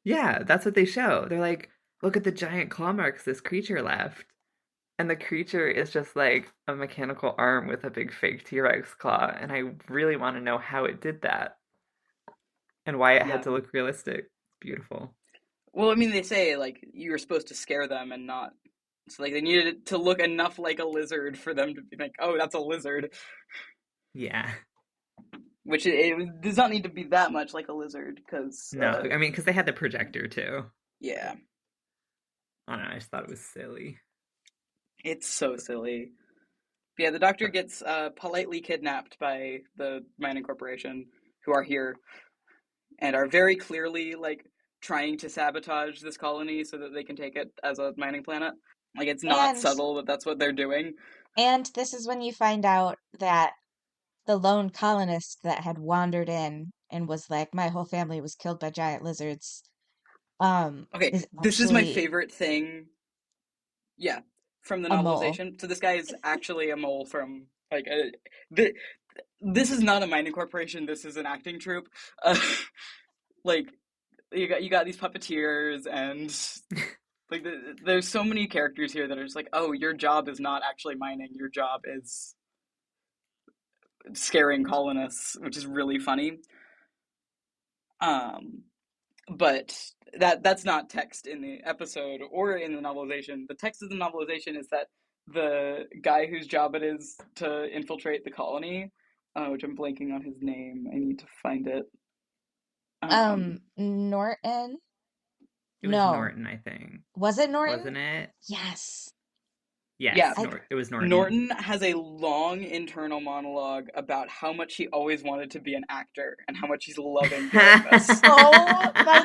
Yeah, that's what they show. They're like, look at the giant claw marks this creature left. And the creature is just like a mechanical arm with a big fake T-Rex claw, and I really want to know how it did that and why it had Yeah. to look realistic. Beautiful. Well, I mean, they say like you were supposed to scare them and not. So like they needed it to look enough like a lizard for them to be like, oh, that's a lizard. Yeah. Which it does not need to be that much like a lizard because No, I mean, because they had the projector too. yeah, I don't know, I just thought it was silly. it's so silly. But yeah, the doctor gets politely kidnapped by the mining corporation who are here and are very clearly like trying to sabotage this colony so that they can take it as a mining planet. Like it's not And subtle that that's what they're doing. and this is when you find out that the lone colonist that had wandered in and was like, my whole family was killed by giant lizards, Okay, is this is my actually favorite thing. Yeah, from the a mole. novelization. So this guy is actually a mole from like th- this is not a mining corporation. This is an acting troupe. Uh, like you got these puppeteers and like there's so many characters here that are just like, oh, your job is not actually mining. Your job is scaring colonists, which is really funny. Um, but that's not text in the episode or in the novelization. The text of the novelization is that the guy whose job it is to infiltrate the colony, which I'm blanking on his name. I need to find it. Norton? It was No. Norton, I think. Was it Norton? Wasn't it? Yes. Yeah, Yes, I It was Norton. Norton has a long internal monologue about how much he always wanted to be an actor and how much he's loving doing this. Oh my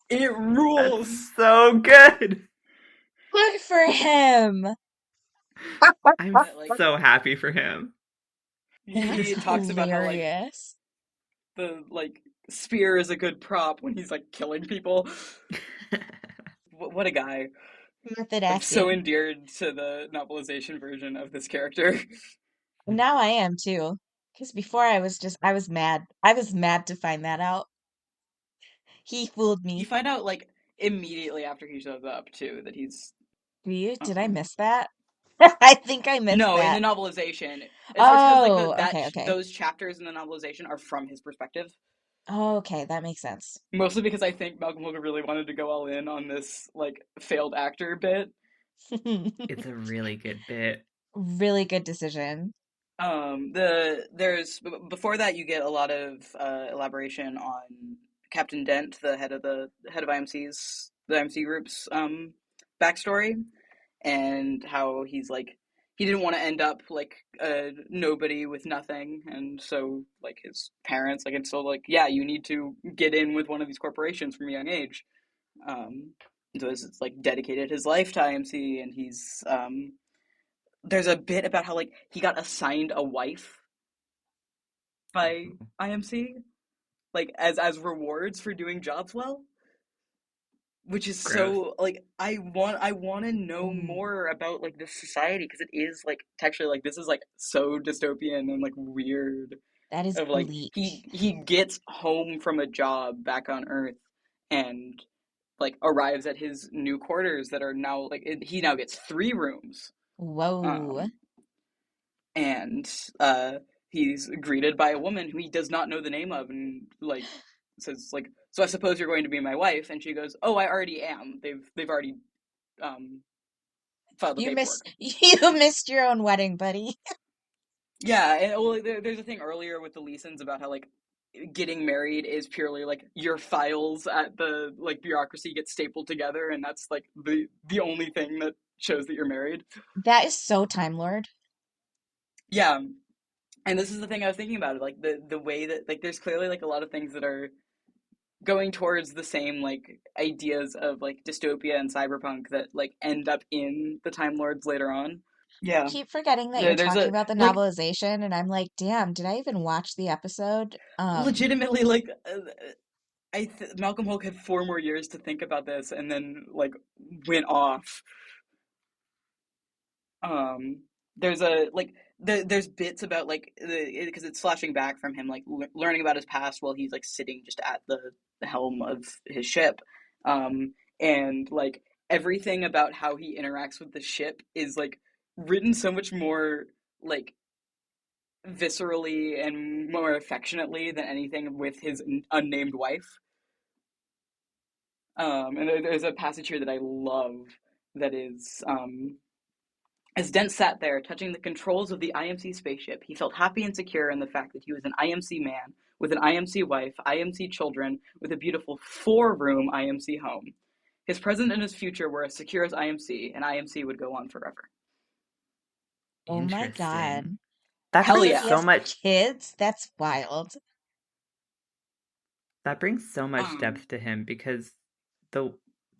It That's rules. so good. God, good for him. I'm That like so happy for him. That is he talks about how like hilarious. the like spear is a good prop when he's like killing people. What a guy. Method I'm so acting. endeared to the novelization version of this character. Now I am too. Because before I was mad. I was mad to find that out. He fooled You me. find out like immediately after he shows up too that he's Do you? Did I um miss that? I think I missed no, in the that. novelization. It's because like Oh, that okay, okay. those chapters in the novelization are from his perspective. Oh, okay, that makes sense. Mostly because I think Malcolm Hogan really wanted to go all in on this like failed actor bit. It's a really good bit. Really good decision. Before that you get a lot of elaboration on Captain Dent, the head of the IMC group's backstory, and how he's like he didn't want to end up like a nobody with nothing, and so like his parents like it's so like yeah you need to get in with one of these corporations from a young age. Um, so it's like dedicated his life to IMC, and there's a bit about how like he got assigned a wife by Ooh, IMC like as rewards for doing jobs well, which is gross. so like I want to know Ooh, more about like this society because it is like textually like this is like so dystopian and like weird that is of like bleak. he gets home from a job back on Earth and like arrives at his new quarters that are now like he now gets 3 rooms. Whoa. um and uh he's greeted by a woman who he does not know the name of and like says like so I suppose you're going to be my wife, and she goes, oh, I already am. They've already um filed the You paperwork. missed you missed your own wedding, buddy. Yeah, and well there's a thing earlier with the Leesons about how like getting married is purely like your files at the like bureaucracy get stapled together, and that's like the only thing that shows that you're married. That is so Time Lord. Yeah, and this is the thing I was thinking about it, like the way that like there's clearly like a lot of things that are going towards the same like ideas of like dystopia and cyberpunk that like end up in the Time Lords later on. I Yeah, keep forgetting that you're there's talking a about the like novelization, and I'm like, damn, did I even watch the episode? legitimately like Malcolm Hulk had 4 more years to think about this and then like went off. Um, there's a like there's bits about like because it's flashing back from him like learning about his past while he's like sitting just at the helm of his ship, and like everything about how he interacts with the ship is like written so much more like viscerally and more affectionately than anything with his unnamed wife. And there's a passage here that I love that is as Dent sat there, touching the controls of the IMC spaceship, he felt happy and secure in the fact that he was an IMC man, with an IMC wife, IMC children, with a beautiful 4 room IMC home. His present and his future were as secure as IMC, and IMC would go on forever. Oh my Interesting. God. That's Hell Also, like he yeah. so has much. kids. That's wild. That brings so much Um, depth to him because the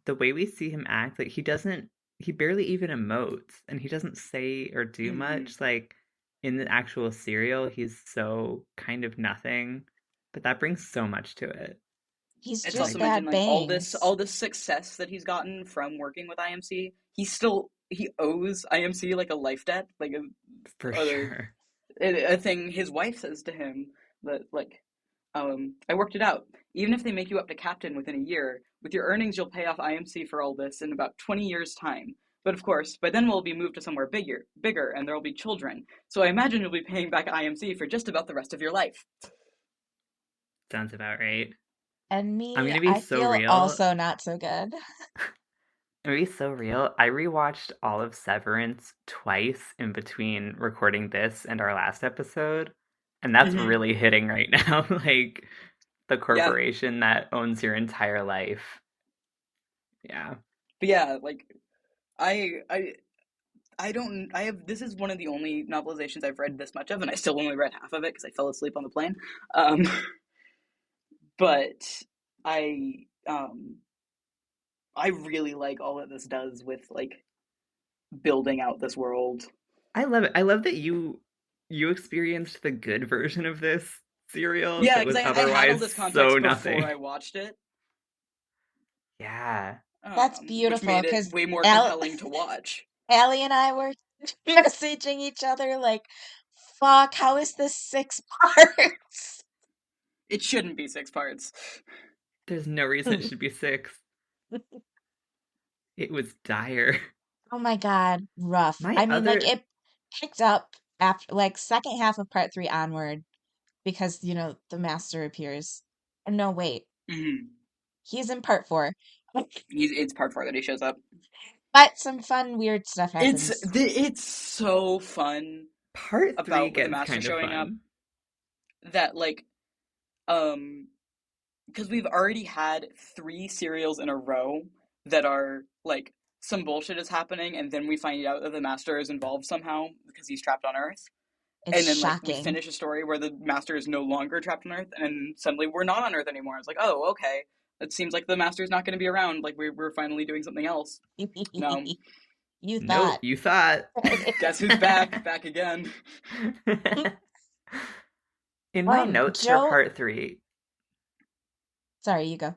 the way we see him act, like he barely even emotes and he doesn't say or do mhm. much. Like in the actual serial, he's so kind of nothing, but that brings so much to it. He's It's And just also I mentioned bad like bangs. all this success that he's gotten from working with IMC. He owes IMC like a life debt, like for a sure. a thing his wife says to him that like I worked it out. Even if they make you up to captain within a year, with your earnings you'll pay off IMC for all this in about 20 years time. But of course, by then we'll be moved to somewhere bigger, and there'll be children. So I imagine you'll be paying back IMC for just about the rest of your life. Sounds about right. And I'm me, gonna be I so feel real. also not so good. I'm gonna be so real. I rewatched all of Severance twice in between recording this and our last episode, and that's Mm-hmm. really hitting right now. Like the Yeah, corporation that owns your entire life. Yeah. but yeah, like I I I don't. I have. This is one of the only novelizations I've read this much of, and I still only read half of it because I fell asleep on the plane. Um, but I um, I really like all that this does with like building out this world. I love it. I love that you experienced the good version of this serial Yeah, that because was I had all otherwise this so context before nothing. I watched it, Yeah. That's which beautiful made it because way more Al compelling to watch. Allie and I were messaging each other like, fuck, how is this 6 parts? It shouldn't be 6 parts. There's no reason it should be six. It was dire. Oh my God, rough. My I mean, like other it picked up after like second half of part three onward because, the master appears. No, wait, Mm-hmm. he's in part four. It's part 4 that he shows up. But some fun, weird stuff happens. It's so fun part three about the gets master kind of showing up fun. that like um because we've already had 3 serials in a row that are like some bullshit is happening and then we find out that the master is involved somehow because he's trapped on earth, It's and then like we shocking. finish a story where the master is no longer trapped on earth and then suddenly we're not on earth anymore. It's like, oh, okay, it seems like the master's not going to be around, like we're finally doing something else. No. You Nope, thought. you thought. Guess who's back again. In my notes for Joe, part three, sorry, you go.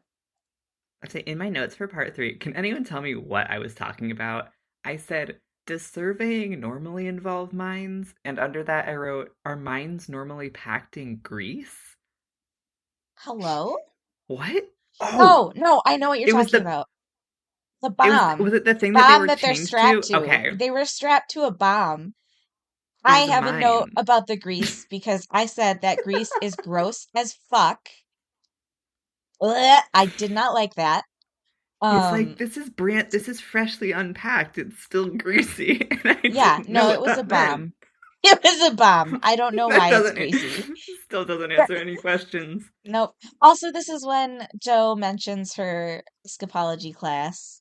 I'd say in my notes for part three, can anyone tell me what I was talking about? I said, does surveying normally involve mines? And under that I wrote, are mines normally packed in grease? Hello? What? Oh, Oh, no, I know what you're it was talking the about. The was bomb. it the The thing that they bomb were that they're changed strapped to? to. Okay, They were strapped to a bomb. it I was a have a note mine. about the grease because I said that grease is gross as fuck. Blech, I did not like that. He's like, Um, this is freshly unpacked. It's still greasy. And I yeah, didn't know no, it what was a that meant. bomb. It was a bomb. I don't know That why it's doesn't greasy. still doesn't answer any questions. Nope. Also, this is when Joe mentions her escapology class.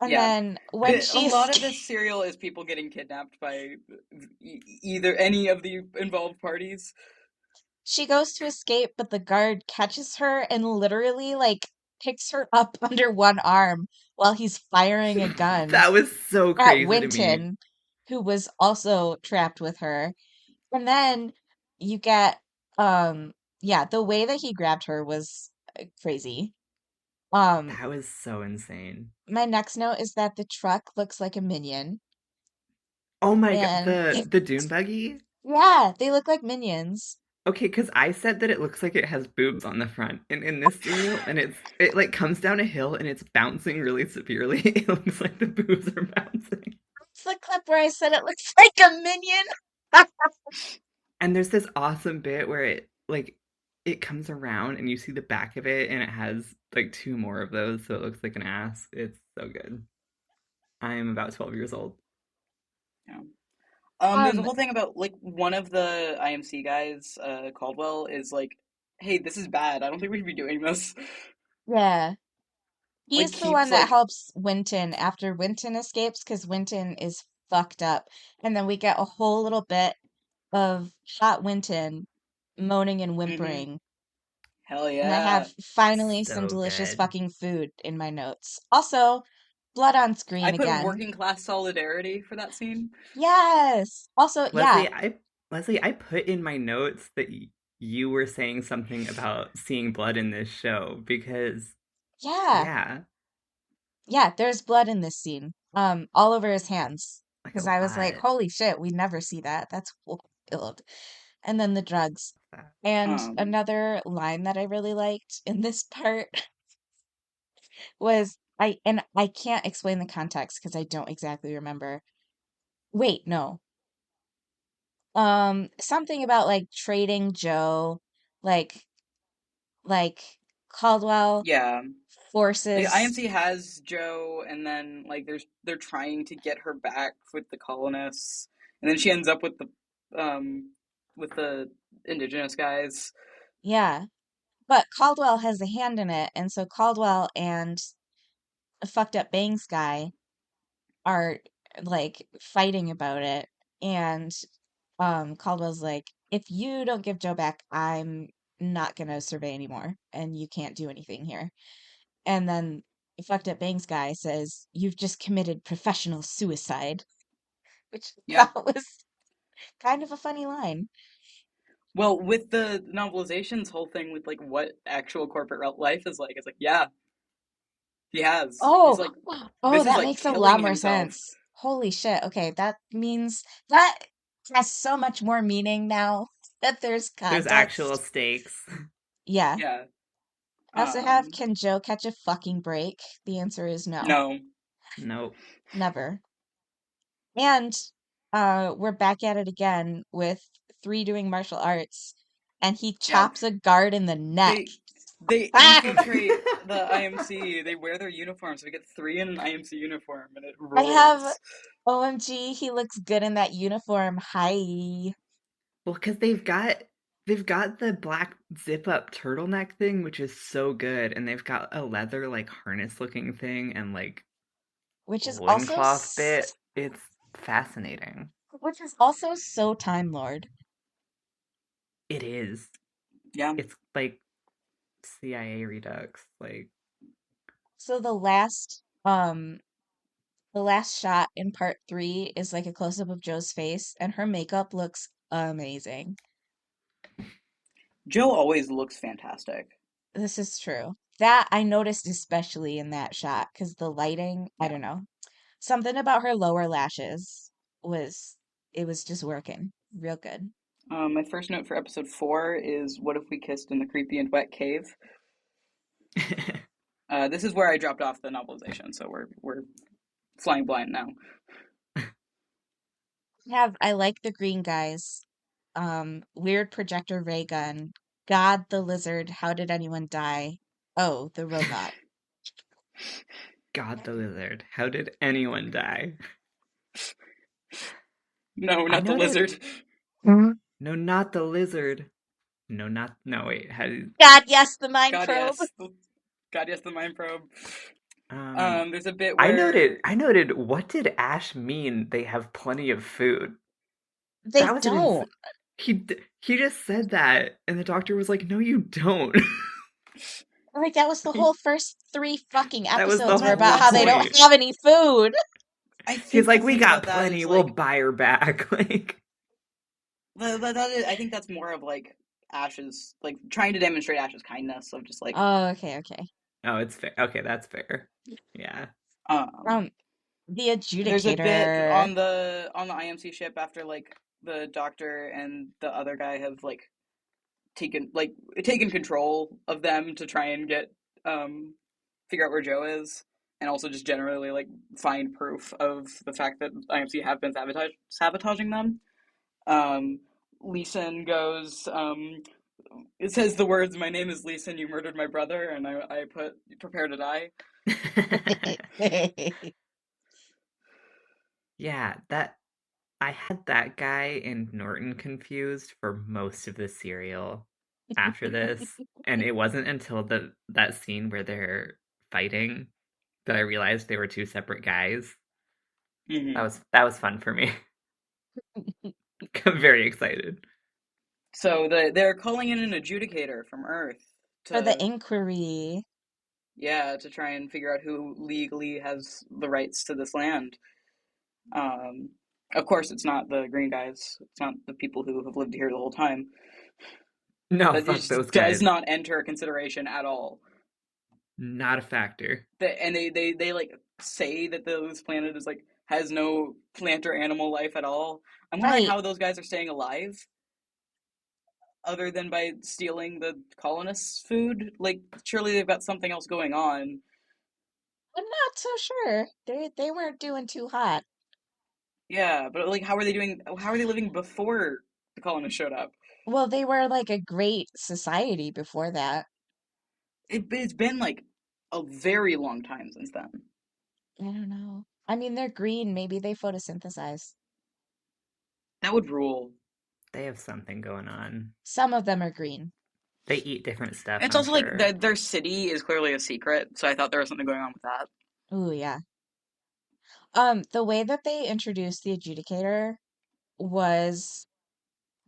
And Yeah. then when A she lot of escapes, this serial is people getting kidnapped by either any of the involved parties. she goes to escape, but the guard catches her and literally, like, picks her up under one arm while he's firing a gun That was so at crazy to me. Winton, who was also trapped with her. And then you get, yeah, the way that he grabbed her was crazy. Um, That was so insane. my next note is that the truck looks like a minion. Oh my god, And the dune buggy. yeah, they look like minions. Okay, because I said that it looks like it has boobs on the front, and in this serial, and it like comes down a hill and it's bouncing really severely. It looks like the boobs are bouncing. It's the clip where I said it looks like a minion. And there's this awesome bit where it comes around and you see the back of it and it has like two more of those, so it looks like an ass. It's so good. I am about 12 years old. Yeah. There's a Um, whole thing about like one of the IMC guys, Caldwell, is like, "Hey, this is bad. I don't think we should be doing this." yeah. Like He's the one keeps that like, helps Winton after Winton escapes because Winton is fucked up. And then we get a whole little bit of hot Winton moaning and mm-hmm, whimpering. Hell And I have yeah. finally some So delicious good. fucking food in my notes. Also, blood on I screen put again. working class solidarity for that scene. Yes. Also, yeah, Leslie, I put in my notes that you were saying something about seeing blood in this show because yeah, yeah, yeah, there's blood in this scene. All over his hands. like Because a I was like, lot. holy shit, we never see that. That's wild. And then the drugs. And Um, another line that I really liked in this part was and I can't explain the context because I don't exactly remember. Wait, no. Something about like trading Joe, like like Caldwell yeah. Like forces, IMC has Joe, and then like they're trying to get her back with the colonists, and then she ends up with the indigenous guys. yeah. But Caldwell has a hand in it, and so Caldwell and a fucked up Bangs guy are like fighting about it, and Caldwell's like, if you don't give Joe back, I'm not gonna survey anymore, and you can't do anything here. And then the fucked up Bangs guy says, you've just committed professional suicide, which I Yeah. thought was kind of a funny line. Well, with the novelization's whole thing with like what actual corporate life is like, it's like, yeah, he has. He's Oh, like, oh, this is that like makes a killing lot more himself. sense. Holy shit. Okay, that means that has so much more meaning now that there's There's actual context. stakes. Yeah. Yeah. I also have, Um, can Joe catch a fucking break? The answer is no, no. Nope. never. And we're back at it again with three doing martial arts, and he Yeah. chops a guard in the neck. They Ah! infiltrate the IMC. They wear their uniforms. So we get three in an IMC uniform, and it I have, rules. OMG, he looks good in that uniform. Hi. Well, because they've got the black zip up turtleneck thing, which is so good, and they've got a leather like harness looking thing and like Which is also loincloth bit. It's fascinating. so Time Lord. It is. Yeah. It's like CIA Redux. Like So the last shot in part 3 is like a close up of Joe's face, and her makeup looks amazing. Joe always looks fantastic. This is true. That I noticed especially in that shot because the lighting, I Yeah. don't know. Something about her lower lashes was it was just working real good. My first note for episode 4 is what if we kissed in the creepy and wet cave? This is where I dropped off the novelization, so we're flying blind now. I like the green guys. Weird projector ray gun. God the lizard, how did anyone die? Oh, the robot. God the lizard. How did anyone die? No, I not the noted. lizard. No, not the lizard. No, wait. God, yes, the mind God, probe. yes. God, yes, the mind probe. Um, There's a bit I where, noted. I noted. What did Ash mean? They have plenty of food. They That was an don't. he just said that, and the doctor was like, "No, you don't." Like that was the whole first 3 fucking That was the episodes were I about whole how they don't point. have any food. I He's think the like, "We thing got about that plenty. is We'll like, buy her back." Like, I think that's more of like Ash's, like trying to demonstrate Ash's kindness of just like, Oh, okay, okay. oh, it's fair. Okay, that's fair. Yeah. um, Um, the there's a bit adjudicator, on the IMC ship after like the doctor and the other guy have taken control of them to try and get um figure out where Joe is, and also just generally like find proof of the fact that IMC have been sabotaging them. Um, Leeson goes, it says the words, "My name is Leeson, you murdered my brother," and I put, "Prepare to die." Yeah, that I had that guy and Norton confused for most of the serial after this, and it wasn't until the that scene where they're fighting that I realized they were two separate guys. Mm-hmm. That was fun for me. I'm very excited. So they're calling in an adjudicator from Earth For the to inquiry. yeah, to try and figure out who legally has the rights to this land. Um, of course, it's not the green guys. It's not the people who have lived here the whole time. No, That fuck just those does guys. not enter consideration at all. Not a factor. And they like say that this planet is like has no plant or animal life at all. I'm wondering Right. how those guys are staying alive, other than by stealing the colonists' food. Like, surely they've got something else going on. I'm not so sure. They weren't doing too hot. Yeah, but like, how are they doing? How are they living before the colonists showed up? Well, they were like a great society before that. It's been like a very long time since then. I don't know. I mean, they're green. Maybe they photosynthesize. That would rule. They have something going on. Some of them are green. They eat different stuff, It's I'm also like sure. their city is clearly a secret, so I thought there was something going on with that. Ooh, yeah. The way that they introduced the adjudicator was,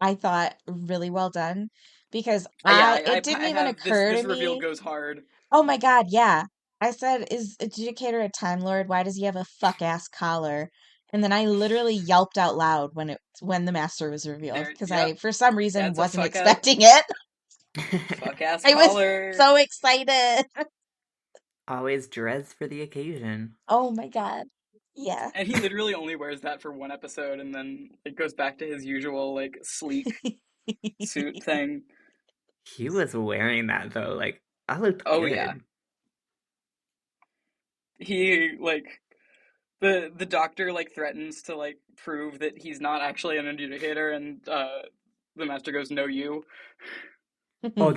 I thought, really well done because Yeah, it didn't I even have this. occur to This reveal me. goes hard. Oh my God, yeah. I said, is adjudicator a Time Lord? Why does he have a fuck ass collar? And then I literally yelped out loud when the master was revealed There, because I, yep, for some reason, that's a wasn't expecting it. fuck ass I was collar. so excited. Always dress for the occasion. Oh my God. Yeah. And he literally only wears that for one episode, and then it goes back to his usual like sleek suit thing. He was wearing that though. Like, I looked Oh yeah, good. he like the doctor like threatens to like prove that he's not actually an adjudicator, and the master goes, "No, you." Oh,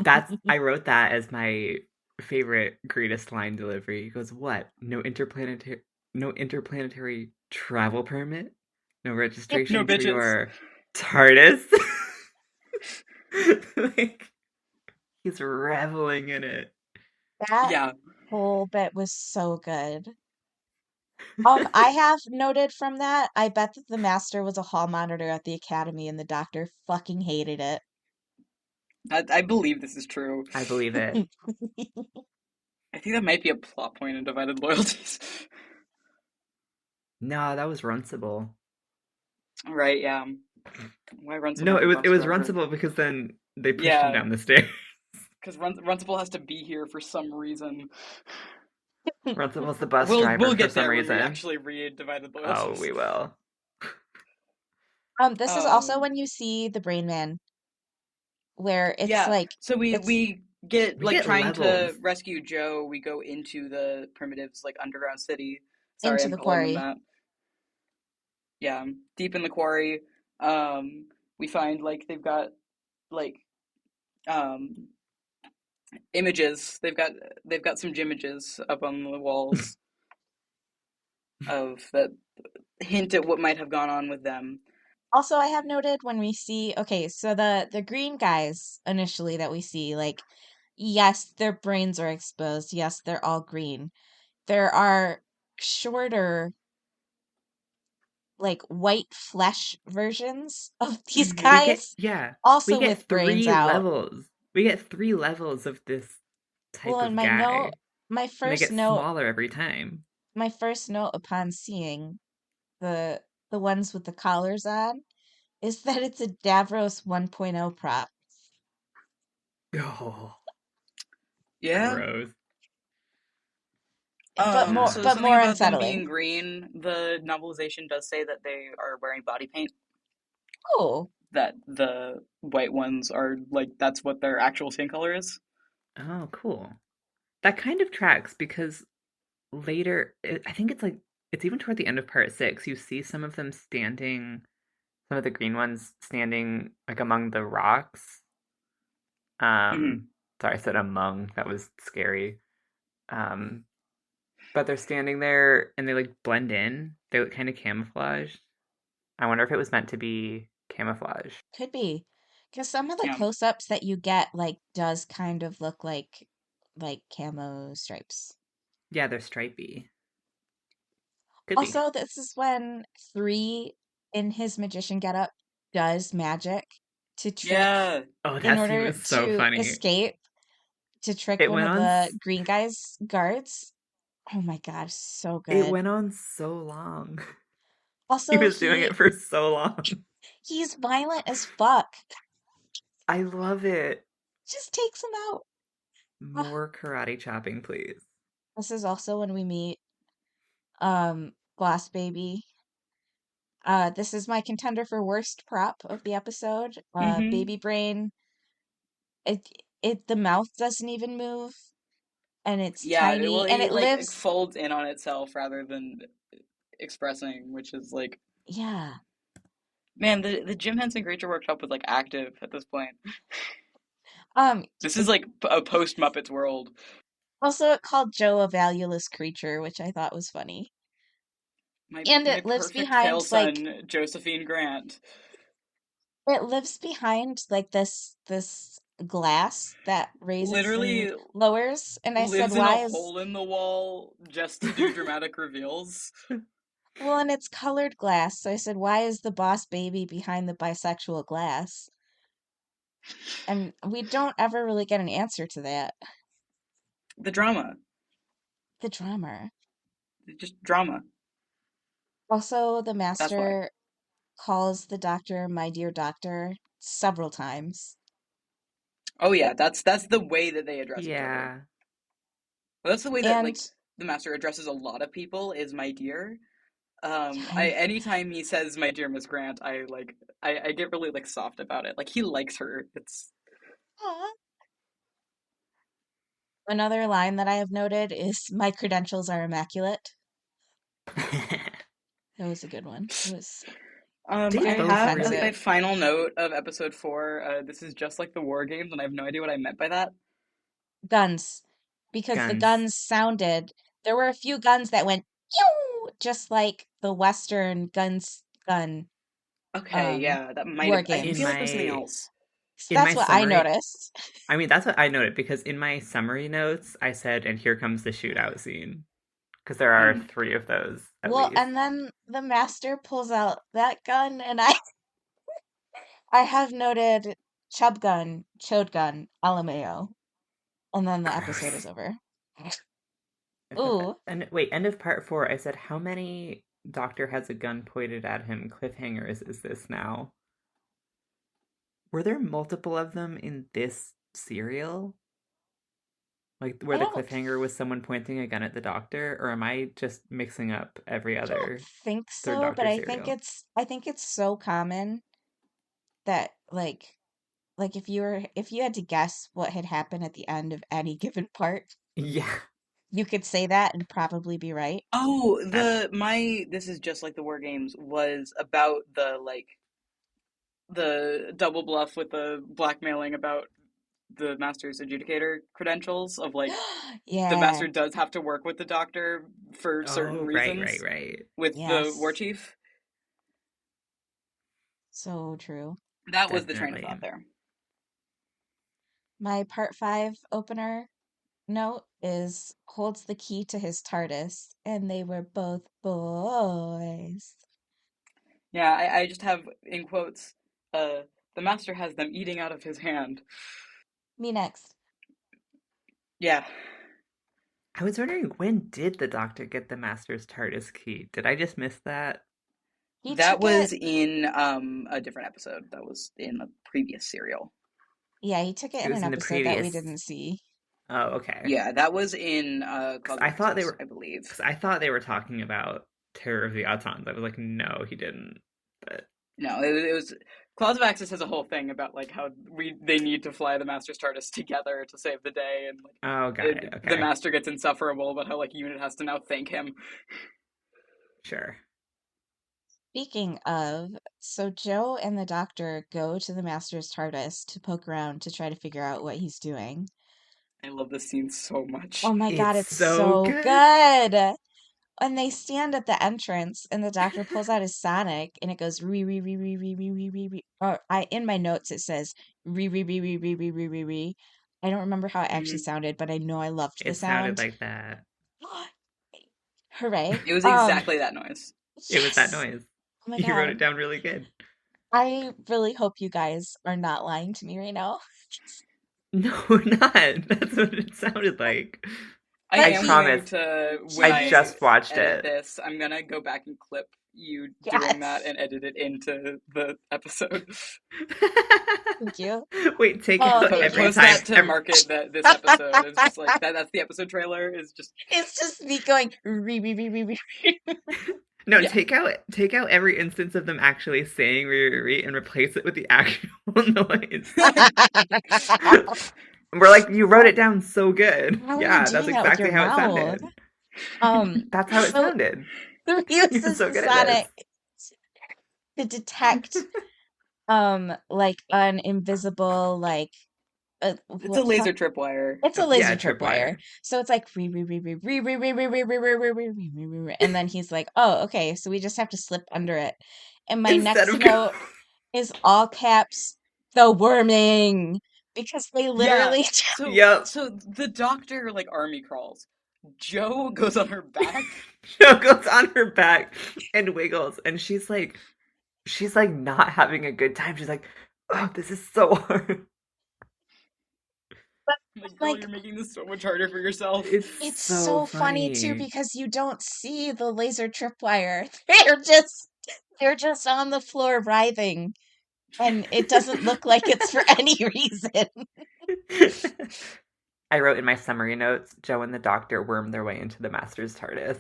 I wrote that as my favorite greatest line delivery. He goes, "What? No interplanetary travel permit? No No registration for bitches. your TARDIS?" Like, he's reveling in it. That Yeah, whole bit was so good. I have noted from that, I bet that the master was a hall monitor at the academy and the doctor fucking hated it. I believe this is true. I believe it. I think that might be a plot point in Divided Loyalties. No, that was Runcible. Right? Yeah. Why No, Runcible it get was bossed around? Runcible because then they pushed him Yeah, down the stairs. because Runcible has to be here for some reason. Runcible's the bus We'll driver for get some there when we reason. actually read Divided Oh, Loyalties. we will. This is also Um, when you see the Brain Man, where it's yeah. like So it's we get We like get trying levels. to rescue Joe. We go into the Primitives like underground city. Sorry, into I'm the calling them quarry. that. Yeah, deep in the quarry. Um, we find like they've got like um images. They've got some images up on the walls of that hint at what might have gone on with them. Also, I have noted when we see, okay, so the green guys initially that we see, like, yes, their brains are exposed. Yes, they're all green. There are shorter, like, white flesh versions of these We get guys, yeah, we also get with brains three out. levels. We get three levels of this Well, type and of guy, my and they first get note, smaller every time. my first note upon seeing the the ones with the collars on is that it's a Davros 1.0 prop. Oh, Yeah. gross. So But something more about them being unsettling. green, the novelization does say that they are wearing body paint. Oh, That the white ones are like that's what their actual skin color is. Oh, cool. That kind of tracks because later, I think it's even toward the end of part six. You see some of them standing, some of the green ones standing like among the rocks. Mm-hmm. Sorry, I said among. That was scary. Um, but they're standing there and they like blend in. They look kind of camouflaged. I wonder if it was meant to be camouflage. could be. Because some of the Yeah. close-ups that you get like does kind of look like camo stripes. Yeah, they're stripy. Could be. Also, this is when 3 in his magician getup does magic to trick Yeah. Oh, in that scene order was so to funny. escape. to trick It one went of on. the green guy's guards. Oh my God, so It good. went on so long. He Also, was doing it for so long. he's violent as fuck. I love it. Just takes him out. Ah, More karate chopping, please. this is also when we meet Boss Baby. This is my contender for worst prop of the episode. Mm-hmm. Baby brain. It the mouth doesn't even move, and it's Yeah, well, tiny, and he it like lives. folds in on itself rather than expressing, which is like, Yeah. man, the Jim Henson Creature Workshop was like active at this point. Um. This is It, like a post Muppets world. also, it called Joe a valueless creature, which I thought was funny. And My it lives perfect pale behind like son, Josephine Grant, this glass that raises and literally lowers. And I said, lives in a why is hole in the wall just to do dramatic reveals. well, and it's colored glass. So I said, why is the boss baby behind the bisexual glass? And we don't ever really get an answer to that. The drama, The drummer. just drama. Also, the That's why. master calls the doctor my dear doctor several times. Oh yeah, that's the way that they address each other. Yeah. Well, that's the way that And like the master addresses a lot of people is my dear. I yeah, anytime he says my dear Miss Grant, I get really like soft about it. Like he likes her. It's aw. Another line that I have noted is my credentials are immaculate. That was a good one. It was They I very both have as really. my offensive. final note of episode 4, this is just like the war games, and I have no idea what I meant by that. Guns. Because the Guns. guns sounded, there were a few guns that went pew, just like the Western gun Okay, um yeah, that might war have. I In feel games. like it was something my else. So in that's my what I summary, noticed. I mean that's what I noted because in my summary notes I said, "And here comes the shootout scene," because there are Mm. 3 of those at Well, least. and then the master pulls out that gun, and I have noted chub gun, chode gun, LMAO, and then the episode is Gross. over. I said, Ooh, and wait, end of part 4. I said, "How many doctor has a gun pointed at him cliffhangers is this now?" Were there multiple of them in this serial? Like I where the don't cliffhanger was someone pointing a gun at the doctor, or am I just mixing up every don't other think third so, but doctor serial? I think it's so common that if you had to guess what had happened at the end of any given part, Yeah, you could say that and probably be right. Oh, that's the my this is just like the war games was about the double bluff with the blackmailing about the master's adjudicator credentials of like the Yeah, master does have to work with the doctor for certain oh right, reasons right. with the war yes. chief. So true. That was the train of Definitely. thought there. My part 5 opener note is holds the key to his TARDIS, and they were both boys. Yeah, I just have in quotes, uh, the master has them eating out of his hand. Me next. Yeah, I was wondering, when did the doctor get the master's TARDIS key? Did I just miss that? He that took it, was in a different episode. That was in the previous serial. yeah, he took it It in was an in the episode that we previous. didn't see. Oh, okay. Yeah, that was in Because Clouds of I thought they Axis, were. I believe. Because I thought they were talking about Terror of the Autons. I was like, no, he didn't. But No, it was Clouds of Axis has a whole thing about like how they need to fly the Master's TARDIS together to save the day, and like oh, got it. the Okay, Master gets insufferable, but how like Unit has to now thank him. sure. Speaking of, so Joe and the doctor go to the Master's TARDIS to poke around to try to figure out what he's doing. I love this scene so much. Oh my God, It's it's so so good. good. And they stand at the entrance, and the doctor pulls out his Sonic, and it goes re. Or in my notes it says re. I don't remember how it actually Mhm. sounded, but I know I loved the It sounded sound. like that. Hooray! It was exactly that noise. It was that Yes. noise. Oh my You wrote it God. down really good. I really hope you guys are not lying to me right now. No, we're not. That's what it sounded like. I But I am he promise. going to, when I I he's just watched edit it. this, I'm gonna go back and clip you doing that yes. and edit it into the episode. Thank you. Wait, take Oh, out thank every you. Post time. that to market that this episode. It's just like that's the episode trailer is just It's just me going re re re re re. No, yeah. take out every instance of them actually saying re and replace it with the actual noise. We're like, you wrote How it down so good. how are you Yeah, that's doing that with your exactly how it mouth? sounded. Um, That's how it so sounded. who You're uses so the good at this. sonic to detect like an invisible like It's a what laser tripwire. it's a Yeah, laser tripwire. tripwire. So it's like re re re re re re re re re re re re re re re re, and then he's like, "Oh, okay, so we just have to slip under it." And my Instead next of note is all caps, the worming, because they Yeah. literally So Yep. so the doctor like army crawls. Joe goes on her back. Joe goes on her back and wiggles, and she's like not having a good time. She's like, oh, this is so hard. I'm like, girl, like you're making this so much harder for yourself. It's it's so so funny too funny. because you don't see the laser tripwire. They're just on the floor writhing, and it doesn't look like it's for any reason. I wrote in my summary notes, Joe and the doctor worm their way into the master's TARDIS.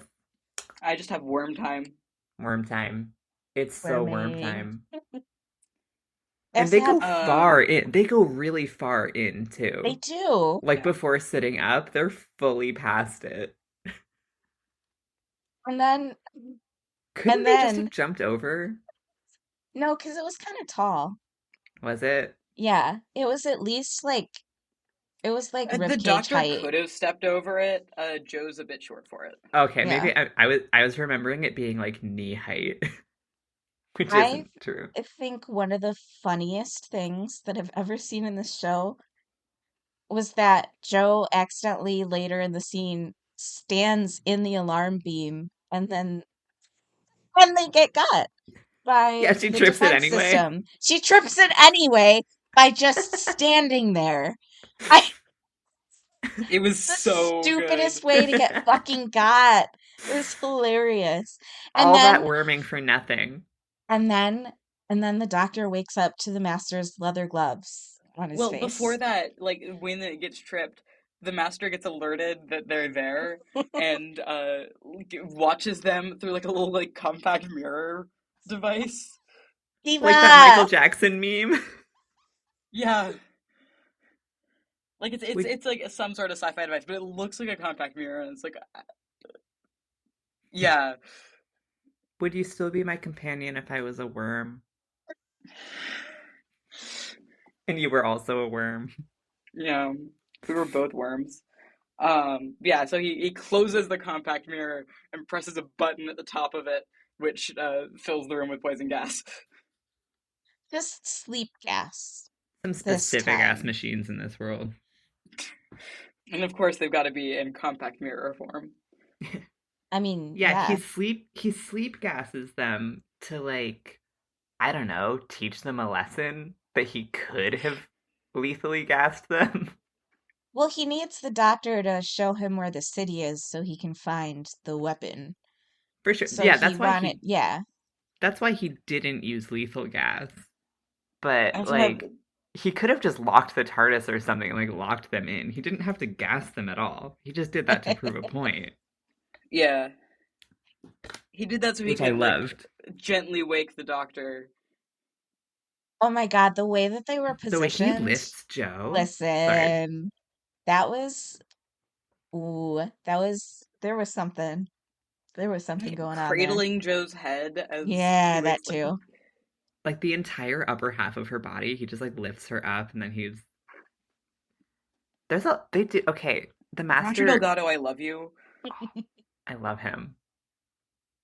I just have worm time. Worm time. It's so worm Worming. time. I And they also go have far in. They go really far in they too. do. Like Yeah. before sitting up, they're fully past it. And then Couldn't and they just then have jumped over? no, because it was kind of tall. Was it? Yeah, it was at least like it was like The rib cage doctor height. could have stepped over it. Joe's a bit short for it. Okay, Yeah. maybe I was remembering it being like knee height, which I isn't true. think one of the funniest things that I've ever seen in this show was that Joe accidentally later in the scene stands in the alarm beam and they get got by Yeah, she the trips it defense anyway. system. She trips it anyway by just standing there. I It was the so stupidest good. way to get fucking got. It was hilarious. And All that then worming for nothing. and then and then the doctor wakes up to the master's leather gloves on his Well, before face. that, like when it gets tripped, the master gets alerted that they're there and watches them through like a little like compact mirror device. Like that Michael Diva! Jackson meme. Yeah. Like it's it's Would it's like some sort of sci-fi device, but it looks like a compact mirror and it's like yeah. would you still be my companion if I was a worm? And you were also a worm. Yeah. We were both worms. Yeah, so he closes the compact mirror and presses a button at the top of it, which fills the room with poison gas. Just sleep gas Some this specific ass time. machines in this world. And of course, they've got to be in compact mirror form. I mean, Yeah, yeah. he sleep gases them to like I don't know, teach them a lesson that he could have lethally gassed them. Well, he needs the doctor to show him where the city is so he can find the weapon. For sure. So Yeah, he wanted, yeah. that's why he didn't use lethal gas. I But also have, like he could have just locked the TARDIS or something, like locked them in. He didn't have to gas them at all. He just did that to prove a point, yeah, he did that so he which I could, like, loved. gently wake the doctor. Oh my God, the way that they were The way he positioned. lifts Joe. Sorry. Listen, that was, ooh, there was something. There was something going on there. Cradling Joe's head as he Yeah, that wakes, like, too. Like the entire upper half of her body, he just like lifts her up and then they do okay. The Roger master, Delgado, I love you. I love him.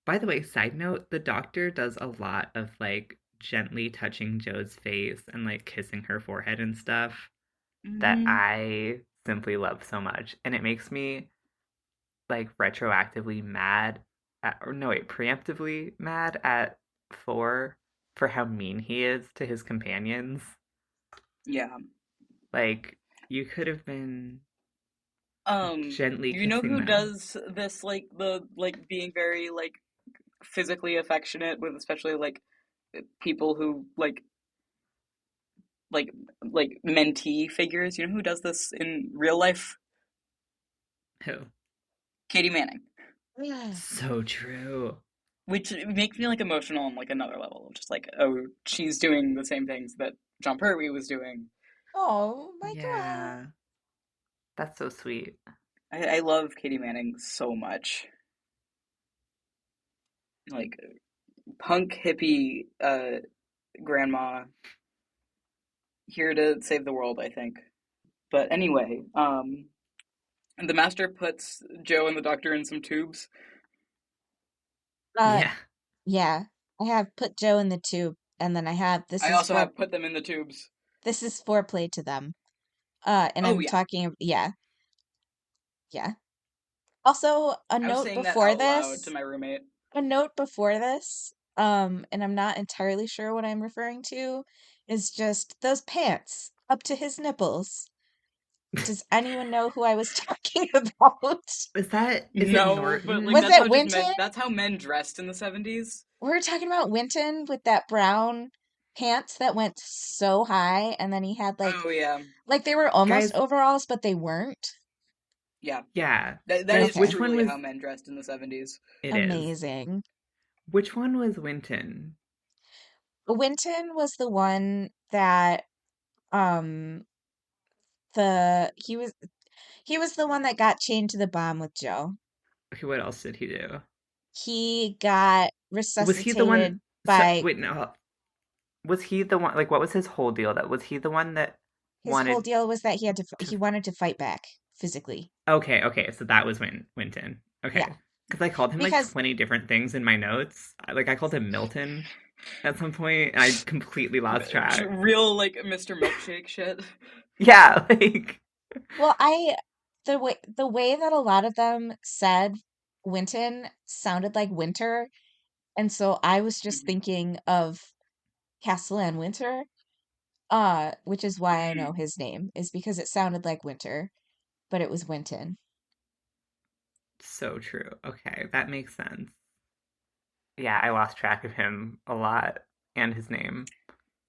By the way, side note, the doctor does a lot of like gently touching Joe's face and like kissing her forehead and stuff that Hmm. I simply love so much. And it makes me like retroactively mad or no, wait, preemptively mad at Four for how mean he is to his companions. Yeah. Like You could have been gently You know kissing who them. does this, like the like being very like physically affectionate with especially like people who like like mentee figures. You know who does this in real life? Who? Katie Manning, Yeah. So true. which makes me like emotional on like another level. Just like, oh, she's doing the same things that John Pertwee was doing. Oh my God. Yeah, that's so sweet. I love Katie Manning so much. Like punk hippie grandma here to save the world, I think. But anyway, the master puts Joe and the doctor in some tubes. Uh, Yeah. yeah. I have put Joe in the tube, and then I have I also have put them in the tubes. this is foreplay to them. And Oh I'm yeah, talking, yeah, yeah. Also, I was saying that out loud to my roommate. a note before this, and I'm not entirely sure what I'm referring to, is just those pants up to his nipples. Does anyone know who I was talking about? Is it No, but like Was Norton? that's it how just Winton? men. That's how men dressed in the 70s. We were talking about Winton with that brown pants that went so high, and then he had Oh yeah, like they were almost Guys, overalls, but they weren't. yeah. yeah. That Guys, is Okay, which one truly was how men dressed in the 70s. it is? amazing. Which one was Winton? Winton was the one that um the he was the one that got chained to the bomb with Joe. Okay, what else did he do? He got Was he the one? resuscitated So, by wait, no. Was he the one? Like, what was his whole deal? That was he the one that his whole wanted deal was that to? he wanted to fight back physically. Okay, okay. So that was Winton. Yeah, Okay, because I called him like because 20 different things in my notes. Like I called him Milton at some point, and I completely lost track. Real like Mr. Milkshake shit. Yeah, like well, I the way that a lot of them said Winton sounded like winter, and so I was just Mhm. thinking of Castellan Winter, which is why I know Mm. his name, is because it sounded like winter, but it was Winton. so true. Okay, that makes sense. Yeah, I lost track of him a lot and his name.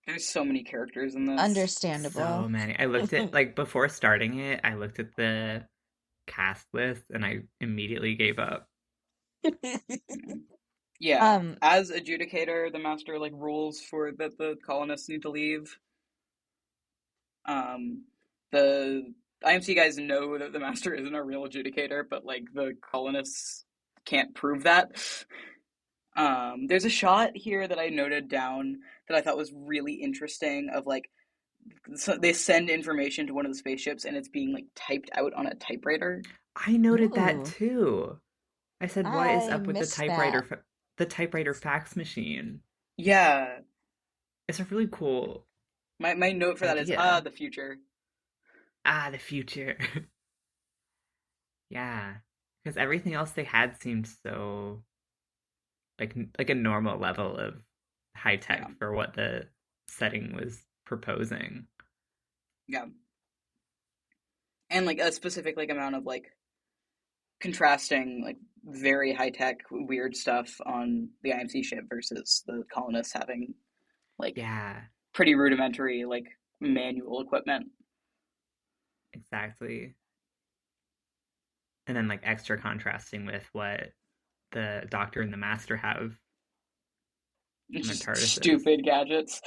There's so many characters in this. So Understandable. many. I looked at like before starting it, I looked at the cast list and I immediately gave up. Yeah, Um, as adjudicator, the master like rules for that the colonists need to leave. Um, the IMC guys know that the master isn't a real adjudicator, but like the colonists can't prove that. There's a shot here that I noted down that I thought was really interesting of like so they send information to one of the spaceships and it's being like typed out on a typewriter. I noted that ooh, too. I said, "What is I up with missed that. the typewriter fax machine?" Yeah, It's a really cool my note for that is idea. the future. Ah, the future. Yeah, because everything else they had seemed so like a normal level of high Yeah, tech for what the setting was proposing. yeah, and like a specific like amount of like contrasting like very high tech weird stuff on the IMC ship versus the colonists having like Yeah, pretty rudimentary like manual equipment. exactly. And then like extra contrasting with what the Doctor and the Master have on their Just TARDISes. stupid gadgets.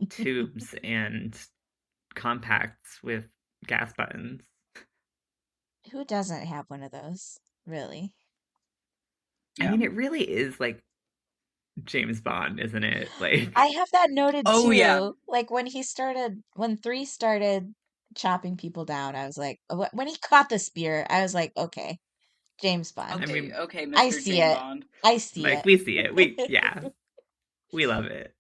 Tubes and compacts with gas buttons. Who doesn't have one of those? Really? I Yeah. mean, it really is like James Bond, isn't it? Like, I have that noted Oh yeah. too. Like when 3 started chopping people down, I was like, when he caught the spear, I was like, okay, James Bond. I Okay, mean, okay, I Mr. see Jane it. Bond. I see like it. we see it. Yeah, we love it.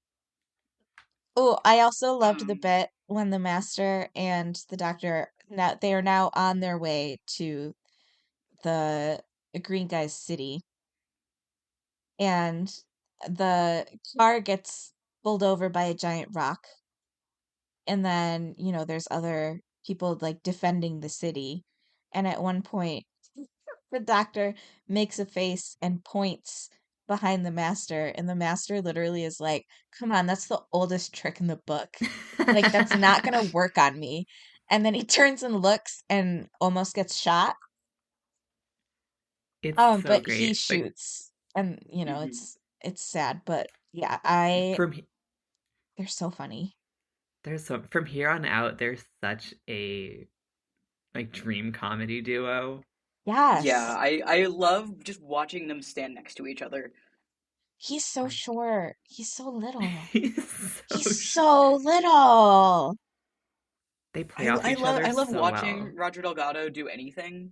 Oh, I also loved the Um bit when the master and the doctor now they are now on their way to the green guy's city, and the car gets pulled over by a giant rock, and then there's other people like defending the city. And at one point, the doctor makes a face and points behind the master, and the master literally is like, "Come on, that's the oldest trick in the book. Like, that's not gonna work on me." And then he turns and looks and almost gets shot. It's so But he great. Like shoots, and Hmm. it's sad, but yeah, from he- they're so funny. there's so from here on out, there's such a like dream comedy duo. Yeah, Yes. I love just watching them stand next to each other. He's so Like short. He's so little. he's He's so so little. they play off each I other love so well. watching Roger Delgado do anything.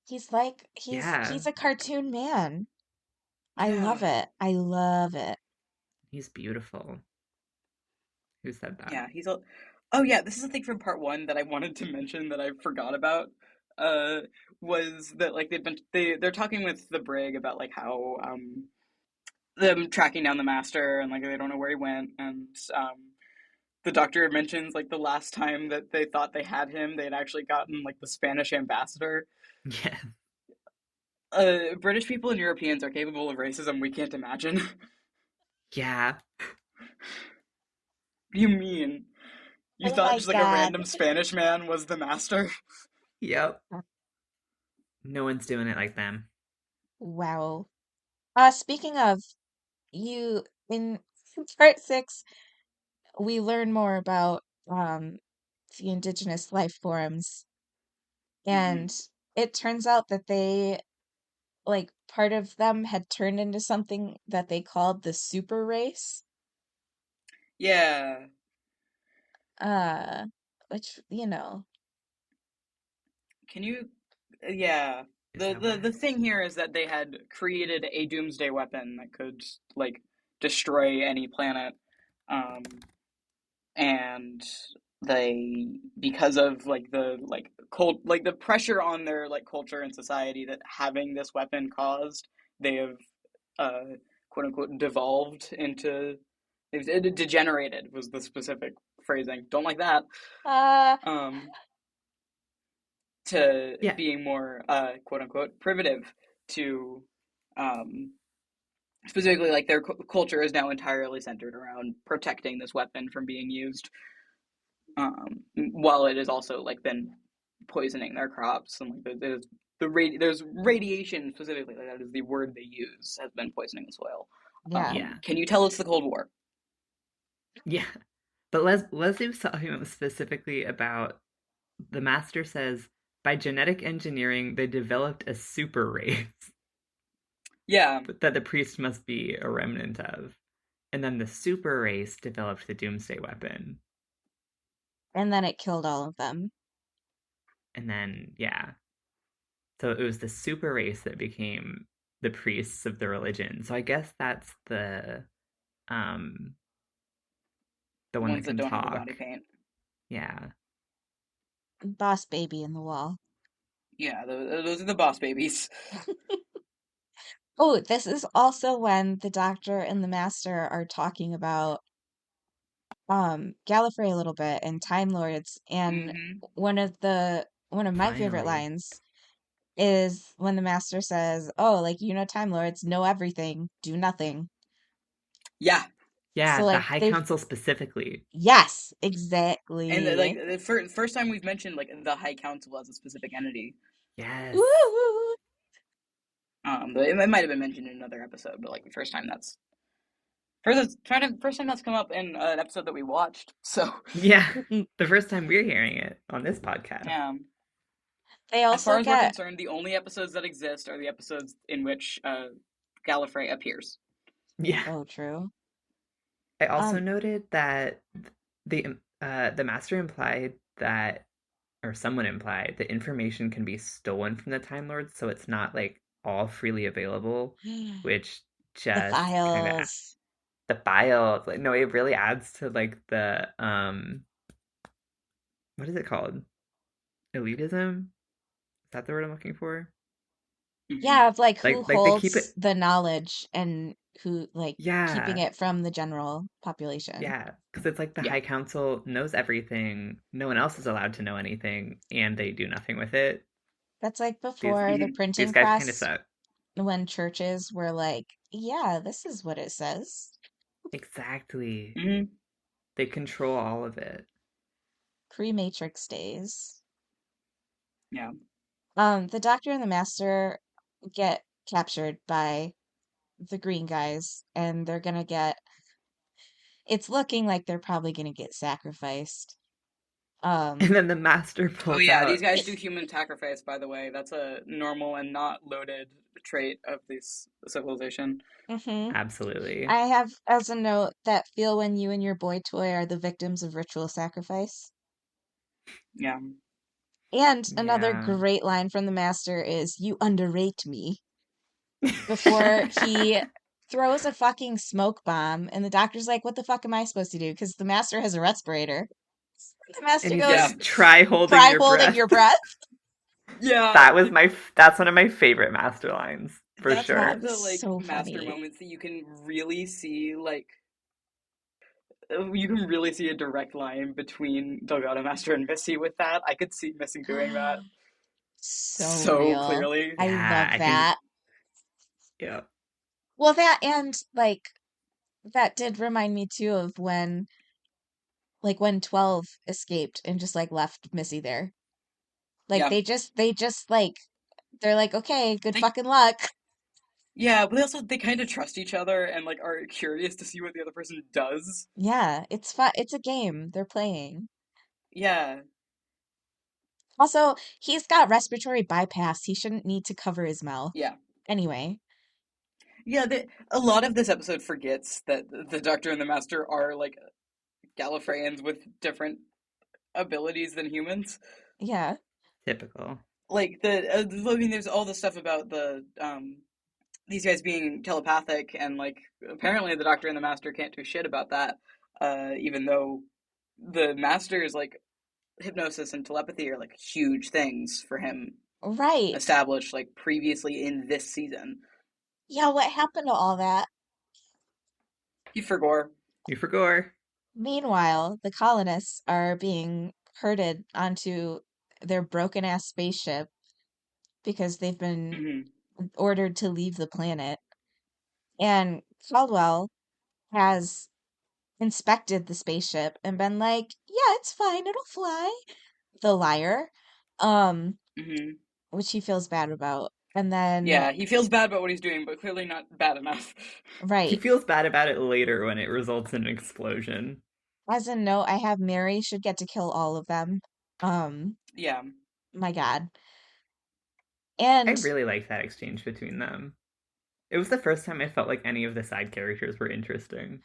He's like Yeah, he's a cartoon man. I love Yeah. it. I love it. he's beautiful. Who said that? Yeah, he's a. Oh yeah, this is a thing from part one that I wanted to mention that I forgot about. Uh, was that like they're talking with the brig about like how them tracking down the master and like they don't know where he went, and the doctor mentions like the last time that they thought they had him, they had actually gotten like the Spanish ambassador. Yeah, British people and Europeans are capable of racism we can't imagine. What yeah, do you mean? You Oh thought my just like a God. random Spanish man was the master? yep. No one's doing it like them. Wow. Speaking of, you in part six, we learn more about the indigenous life forms, Hmm. and it turns out that they like part of them had turned into something that they called the super race. Yeah. Uh, which, Can you? Yeah. Is that what? The thing here is that they had created a doomsday weapon that could like destroy any planet, and they because of like the the pressure on their like culture and society that having this weapon caused, they have uh quote unquote devolved into it degenerated was the specific phrasing. Don't like that. uh, Um, to Yeah, being more quote unquote primitive to um, specifically like their culture is now entirely centered around protecting this weapon from being used, while it has also like been poisoning their crops and like there's radiation specifically, like that is the word they use, has been poisoning the soil. yeah. yeah, Can you tell it's the Cold War? yeah. But Leslie was talking specifically about the master says by genetic engineering they developed a super race Yeah. that the priest must be a remnant of. And then the super race developed the doomsday weapon. And then it killed all of them. And then, yeah. So it was the super race that became the priests of the religion. So I guess that's um the The one that ones that can don't have the body talk. paint. Yeah. Boss baby in the wall. Yeah, those are the boss babies. Oh, this is also when the doctor and the master are talking about Gallifrey a little bit and Time Lords, and Hmm. one of my favorite Finally. lines is when the master says, "Oh, like Time Lords know everything, do nothing." Yeah. Yeah, So the like High they've Council specifically. yes, And exactly. the first time we've mentioned like the High Council as a specific entity. Yes. Woo! But it might have been mentioned in another episode, but like the first time that's come up in an episode that we watched. So Yeah. The first time we're hearing it on this podcast. yeah, They as far also as we're get concerned, the only episodes that exist are the episodes in which Gallifrey appears. Yeah. so true. I also Um, noted that the master implied that, or someone implied that information can be stolen from the Time Lords, so it's not like all freely available, which the just kind of files. the files. Like, no, it really adds to like the what is it called? Elitism? Is that the word I'm looking for? Yeah, Hmm. of like who Like they keep holds it. the knowledge and who like keeping Yeah, it from the general population. yeah, because it's like the Yeah. High Council knows everything. No one else is allowed to know anything, and they do nothing with it. That's like These before the Hmm. these printing guys kind of press suck. when churches were like, yeah, this is what it says. Exactly. Hmm. They control all of it. Pre-Matrix days. Yeah. The Doctor and the Master get captured by the green guys, and they're gonna get. It's looking like they're probably gonna get sacrificed. And Um, then the master Oh pulls yeah, these out. guys do human sacrifice, by the way. That's a normal and not loaded trait of this civilization. mhm. Absolutely. I have as a note that feel when you and your boy toy are the victims of ritual sacrifice. Yeah. And another Yeah. great line from the Master is, "You underrate me," before he throws a fucking smoke bomb, and the Doctor's like, "What the fuck am I supposed to do?" Because the Master has a respirator. The And Master he's Yeah. goes, like, try holding "Try your holding breath. your breath." Yeah. That's one of my favorite master lines, for That's one That of sure. is the like so master funny. moments that you can really see like you can really see a direct line between Delgado Master and Missy with that. I could see Missy doing that So so real. clearly. I Yeah, love I can. that. Yeah. Well, that and like that did remind me too of when 12 escaped and just like left Missy there. Like Yeah. they just like they're like, "Okay, good They fucking luck." yeah, but they kind of trust each other and like are curious to see what the other person does. Yeah, it's fun. It's a game they're playing. Yeah. Also, he's got respiratory bypass. He shouldn't need to cover his mouth. Yeah. Anyway, Yeah, a lot of this episode forgets that the Doctor and the Master are like Gallifreyans with different abilities than humans. yeah. Typical. Like I mean, there's all the stuff about these guys being telepathic, and like apparently the Doctor and the Master can't do shit about that. Even though the Master's like hypnosis and telepathy are like huge things for him, Right. established like previously in this season. Yeah, what happened to all that? You forgot. You forgot. Meanwhile, the colonists are being herded onto their broken ass spaceship because they've been Hmm. ordered to leave the planet. And Caldwell has inspected the spaceship and been like, "Yeah, it's fine. It'll fly." The liar. Um, Hmm. which he feels bad about. And then, Yeah, he feels bad about what he's doing, but clearly not bad enough. He right. feels bad about it later when it results in an explosion. As a note, I have Mary should get to kill all of them. Um, Yeah. my God. I And really like that exchange between them. It was the first time I felt like any of the side characters were interesting.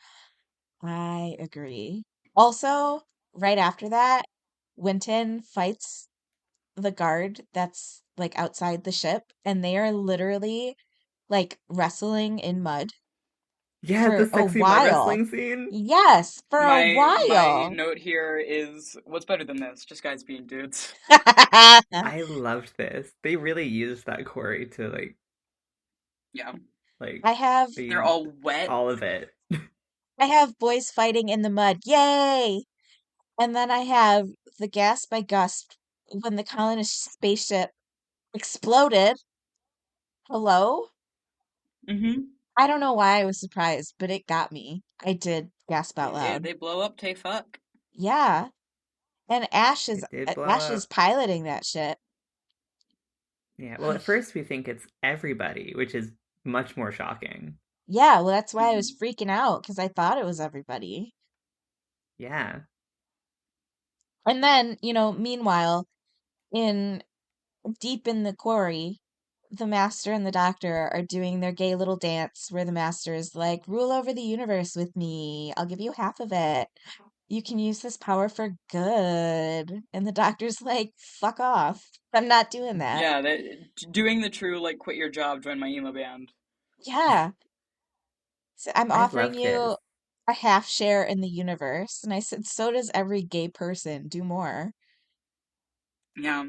I agree. Also, right after that, Winton fights the guard that's like outside the ship, and they are literally like wrestling in mud Yeah, the for a sexy mud while. wrestling scene. Yes, for a My while. note here is what's better than this? Just guys being dudes. I loved this. They really used that Corey to Yeah. like I have They're be all wet. all of it. I have boys fighting in the mud. Yay! And then I have the gasp I gasped when the colonist spaceship exploded. Hello? Hmm. I don't know why I was surprised, but it got me. I did gasp out They did. loud. They blow up Tay Fuck. Yeah. And It did blow Ash is up. piloting that shit. Yeah, well, at first we think it's everybody, which is much more shocking. Yeah, well that's why I was Hmm. freaking out because I thought it was everybody. Yeah. And then, meanwhile, in deep in the quarry, the master and the doctor are doing their gay little dance where the master is like, "Rule over the universe with me. I'll give you half of it. You can use this power for good." And the doctor's like, "Fuck off. I'm not doing that." Yeah, doing the true like quit your job, join my emo band. Yeah. So I'm I offering love this. you a half share in the universe. And I said, "So does every gay person. Do more." Yeah,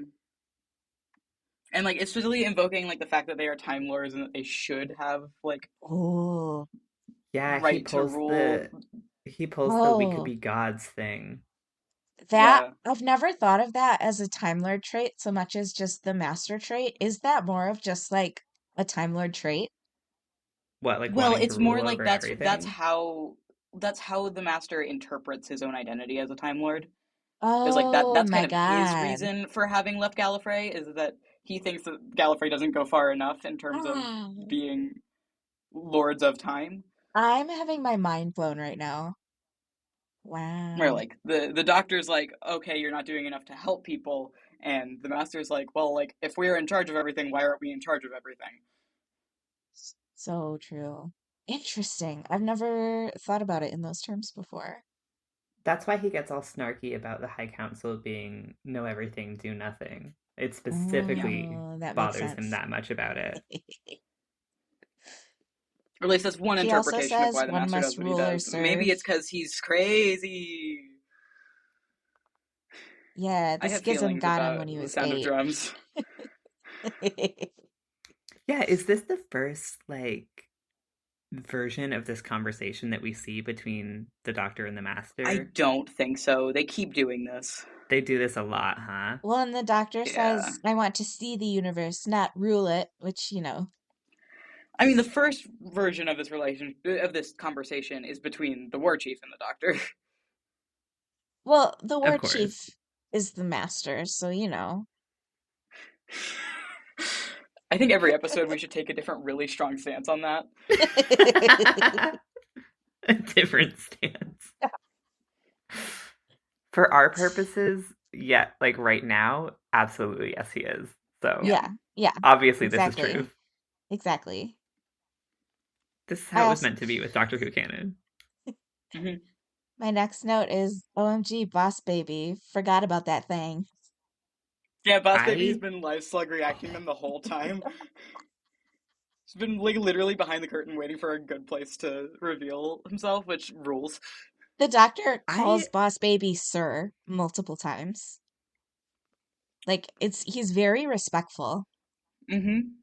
and like it's really invoking like the fact that they are Time Lords and that they should have like Oh. Yeah, right to rule. he pulls the we could Oh, be gods thing. that Yeah. I've never thought of that as a Time Lord trait so much as just the master trait. Is that more of just like a Time Lord trait? What, like Well, wanting to it's more rule like over everything? that's how the master interprets his own identity as a Time Lord. Is like Oh that's kind my of his God. reason for having left Gallifrey, is that he thinks that Gallifrey doesn't go far enough in terms of Ah, being lords of time. I'm having my mind blown right now. Where Wow. like the doctor's like, okay, you're not doing enough to help people, and the master's like, well, like if we're in charge of everything, why aren't we in charge of everything? So true. Interesting. I've never thought about it in those terms before. That's why he gets all snarky about the High Council being know everything, do nothing. It Yeah. specifically Oh, that makes bothers him sense. that much about it. Or at least that's one He also interpretation of says why the one master does must what he rule or does. Maybe serve. it's because he's crazy. Yeah, I the have schism feelings got him about when he the was sound of 8. drums. Yeah, is this the first like version of this conversation that we see between the Doctor and the I Master? don't think so. They keep doing this. They do this a lot, huh? Well, and the doctor Yeah. says, I want to see the universe, not rule it, which, I mean, the first version of this conversation is between the war chief and the doctor. well, the Of war course. chief is the master, so. I think every episode we should take a different, really strong stance on that. A different stance. For our purposes, yeah, like right now, absolutely yes, he is. So Yeah. Yeah, yeah, obviously, this is exactly. truth. Exactly. This is how I it was also, meant to be with Doctor Who canon. Hmm. my next note is OMG, boss baby. Forgot about that thing. Yeah, Boss Baby's I been live slug reacting them the whole time. He's been like literally behind the curtain waiting for a good place to reveal himself, which rules. The doctor calls I boss baby sir multiple times. Like, he's very respectful. Hmm.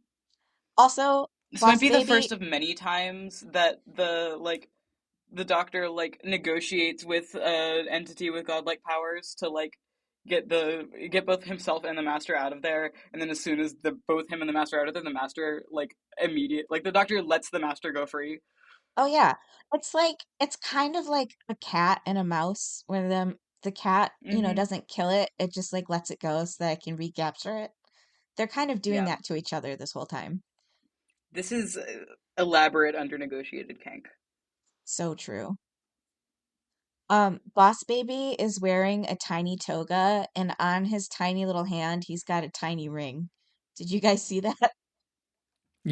Also, This might boss be the baby, first of many times that the doctor like negotiates with an entity with godlike powers to like get both himself and the master out of there, and then as soon as the both him and the master are out of there, the master like immediate like the doctor lets the master go free. oh yeah, it's kind of like a cat and a mouse where the cat, Hmm. doesn't kill it. It just like lets it go so that I can recapture it. They're kind of doing Yeah, that to each other this whole time. this is elaborate under negotiated kink. So true. Boss Baby is wearing a tiny toga, and on his tiny little hand, he's got a tiny ring. Did you guys see that?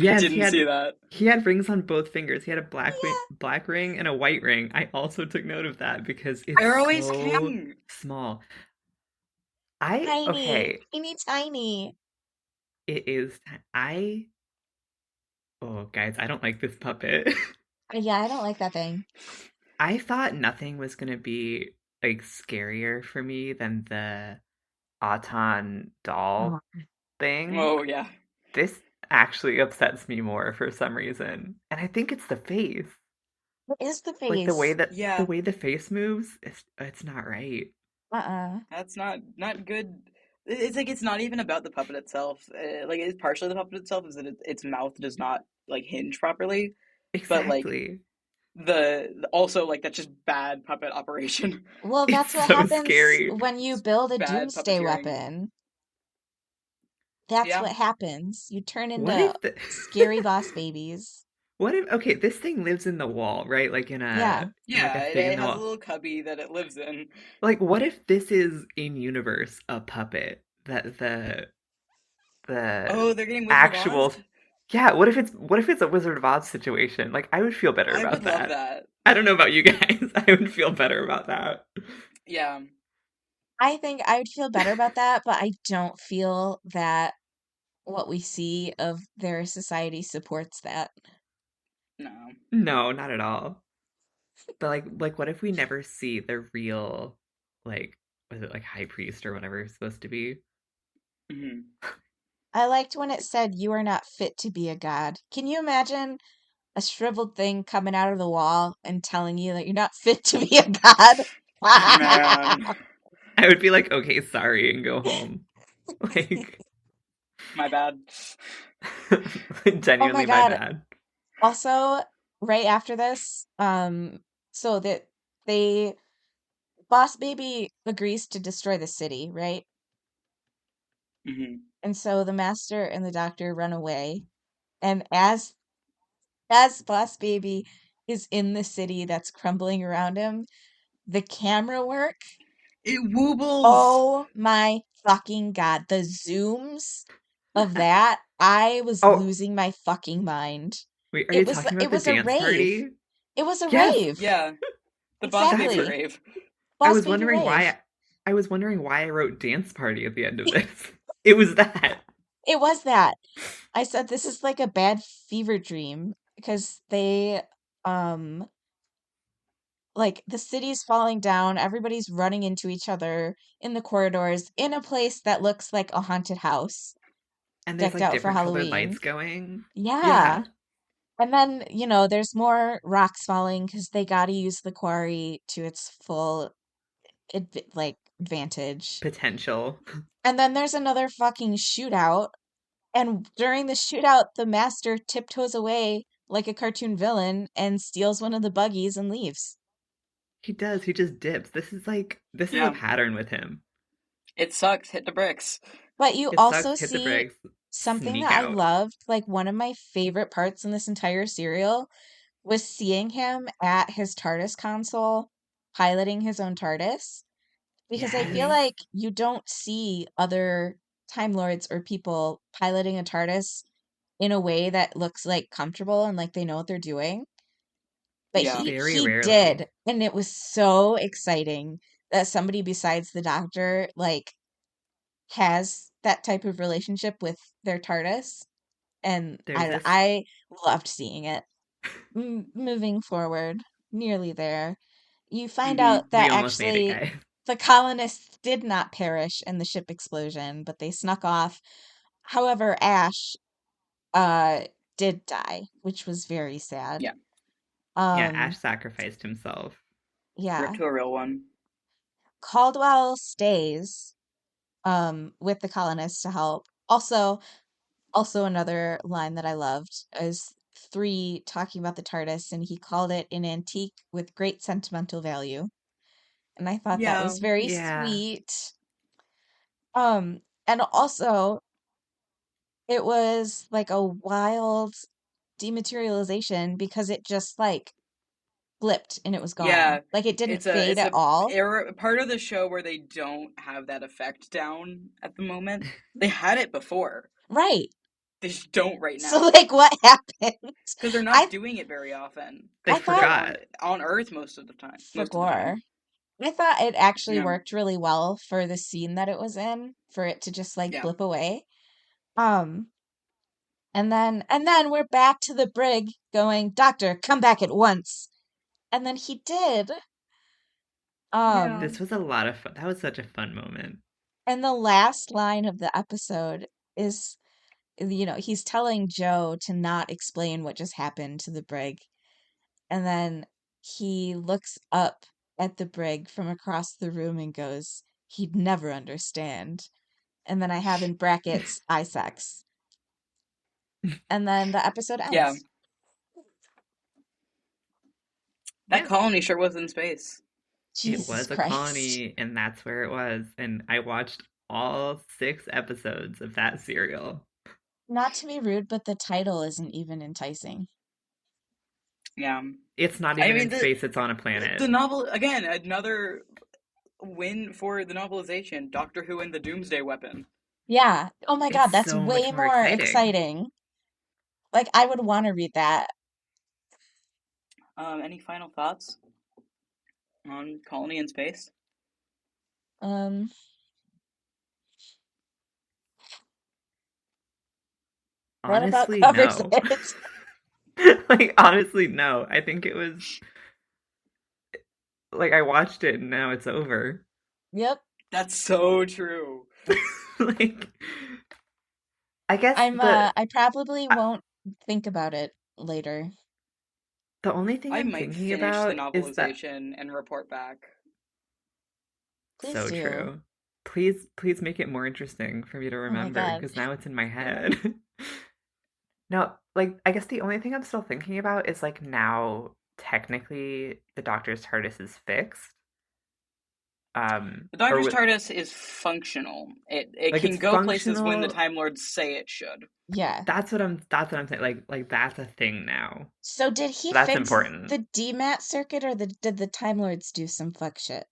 I yes, didn't see that. he had rings on both fingers. He had a Yeah, black ring and a white ring. I also took note of that because it's They're always so king. small. tiny, Okay, teeny tiny. it is I oh guys, I don't like this puppet. Yeah, I don't like that thing. I thought nothing was gonna be like scarier for me than the Auton Oh, doll thing. Oh yeah. This actually upsets me more for some reason. And I think it's the face. it is the Like face. the Yeah, way the face moves, it's not right. Uh-uh. that's not good. It's like it's not even about the puppet itself. Like it's partially the puppet itself is that its mouth does not like hinge properly, but like Exactly. the also like that's just bad puppet operation. Well, It's that's what so happens scary. when you It's build a bad doomsday puppeteering. weapon. That's Yeah. what happens. You turn What into if the scary boss babies. what if okay, this thing lives in the wall, right? Like Yeah. in like Yeah, a thing in it the has a wall. little cubby that it lives in. Like what if this is in universe a puppet that the Oh, they're getting Wizard of Oz? actual yeah, what if it's a Wizard of Oz situation? Like I would feel better I about would love that. that. I don't know about you guys. I would feel better about that. Yeah. I think I would feel better about that, but I don't feel that what we see of their society supports that. No. No, not at all. But like what if we never see the real like was it like high priest or whatever it's supposed to be? Hmm. I liked when it said, "You are not fit to be a god." Can you imagine? a shriveled thing coming out of the wall and telling you that you're not fit to be a god. Man, I would be like, okay, sorry, and go home. Like, my bad. Oh my genuinely my God. bad. Also, right after this, so that they Boss Baby agrees to destroy the city, right? Hmm. And so the master and the doctor run away. And as Boss Baby is in the city that's crumbling around him, the camera work, It woobles. oh my fucking God, the zooms of that, I was Oh, losing my fucking mind. wait, are you talking It about the was a dance rave. party? It was a Yes, rave. Yeah, the Boss that's Baby what Exactly. rave. I Boss was Baby wondering rave. why. I was wondering why I wrote dance party at the end of this. It was that. It was that. I said this is like a bad fever dream because they um like the city's falling down, everybody's running into each other in the corridors in a place that looks like a haunted house And there's decked like out for different colored lights Halloween. going. Yeah. Yeah, And then, there's more rocks falling because they got to use the quarry to its full advantage. potential. And then there's another fucking shootout. And during the shootout, the master tiptoes away like a cartoon villain and steals one of the buggies and leaves. He does. He just dips. This is a Yeah, pattern with him. it sucks. Hit the bricks. But you It also sucks, hit the see brakes, something sneak that I out. loved, like one of my favorite parts in this entire serial was seeing him at his TARDIS console piloting his own TARDIS. Because I feel Yes. Hmm. like you don't see other Time Lords or people piloting a TARDIS in a way that looks like comfortable and like they know what they're doing. But Yeah, Very he rarely. did, and it was so exciting that somebody besides the doctor like has that type of relationship with their TARDIS, and There's this. I loved seeing it. Moving forward, nearly there, you find hmm out We that almost made it, actually guys. the colonists did not perish in the ship explosion, but they snuck off. However, Ash uh did die, which was very sad. yeah. Yeah, Ash Um sacrificed himself. Rip yeah. to a real one. Caldwell stays with the colonists to help. Also another line that I loved is 3 talking about the TARDIS, and he called it an antique with great sentimental value. And I thought that Yeah, was very Yeah, sweet. And also it was like a wild dematerialization because it just like flipped and it was gone. yeah. Like it didn't fade It's at a all. era part of the show where they don't have that effect down at the moment. They had it before. Right. They just don't right So now like what happened? because they're not I doing it very often they I because thought they're on forgot. Earth most of the time. for Most of the time. gore. I thought it actually Yeah, worked really well for the scene that it was in, for it to just like yeah, blip away. Um, and then we're back to the brig going, Doctor, come back at once. And then he did. yeah, Um, This was a lot of fun. That was such a fun moment. and the last line of the episode is, he's telling Joe to not explain what just happened to the brig. And then he looks up at the brig from across the room and goes, he'd never understand. And then I have in brackets eye sex. And then the episode yeah. ends. That Yeah, colony sure was in space. it Jesus was a Christ. colony, and that's where it was. And I watched all 6 episodes of that serial. Not to be rude, but the title isn't even enticing. Yeah, It's not I even mean in space, it's on a planet. the novel again. Another win for the novelization. Doctor Who and the Doomsday Weapon. Yeah. Oh my God, It's that's so much way more more exciting. exciting. Like, I would want to read that. Any final thoughts on Colony in Space? Um, what about Honestly, covers no. it? Like, honestly, no. I think it was like I watched it and now it's over. Yep. That's so true. Like, I guess I probably won't think about it later. The only thing I I'm might thinking finish the about is that novelization and report back. Please so do. true. Please make it more interesting for me to Oh my remember God. because now it's in my Yeah. head. No, like I guess the only thing I'm still thinking about is like now technically the Doctor's TARDIS is fixed. The Or Doctor's with TARDIS is functional. It like can it's go places when the functional. Time Lords say it should. Yeah. That's what I'm saying. Like that's a thing now. So did he So that's fix important. the DMAT circuit or did the Time Lords do some fuck shit?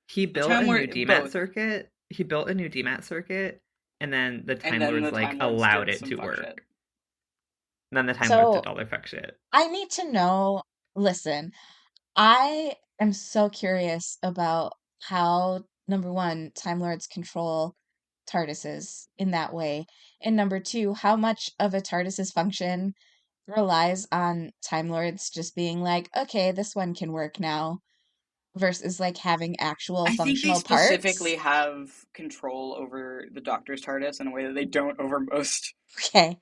He The built Time a new Lord DMAT both, circuit. He built a new DMAT circuit, and then the and Time then Lords the like Time Lords allowed did it some to fuck shit. work. And then the Time Lords So did all their fuck shit. I need to know, listen, I am so curious about how, number one, Time Lords control TARDISes in that way. And number two, how much of a TARDIS's function relies on Time Lords just being like, okay, this one can work now, versus like having actual I think they functional specifically parts. have control over the Doctor's TARDIS in a way that they don't over most. Okay.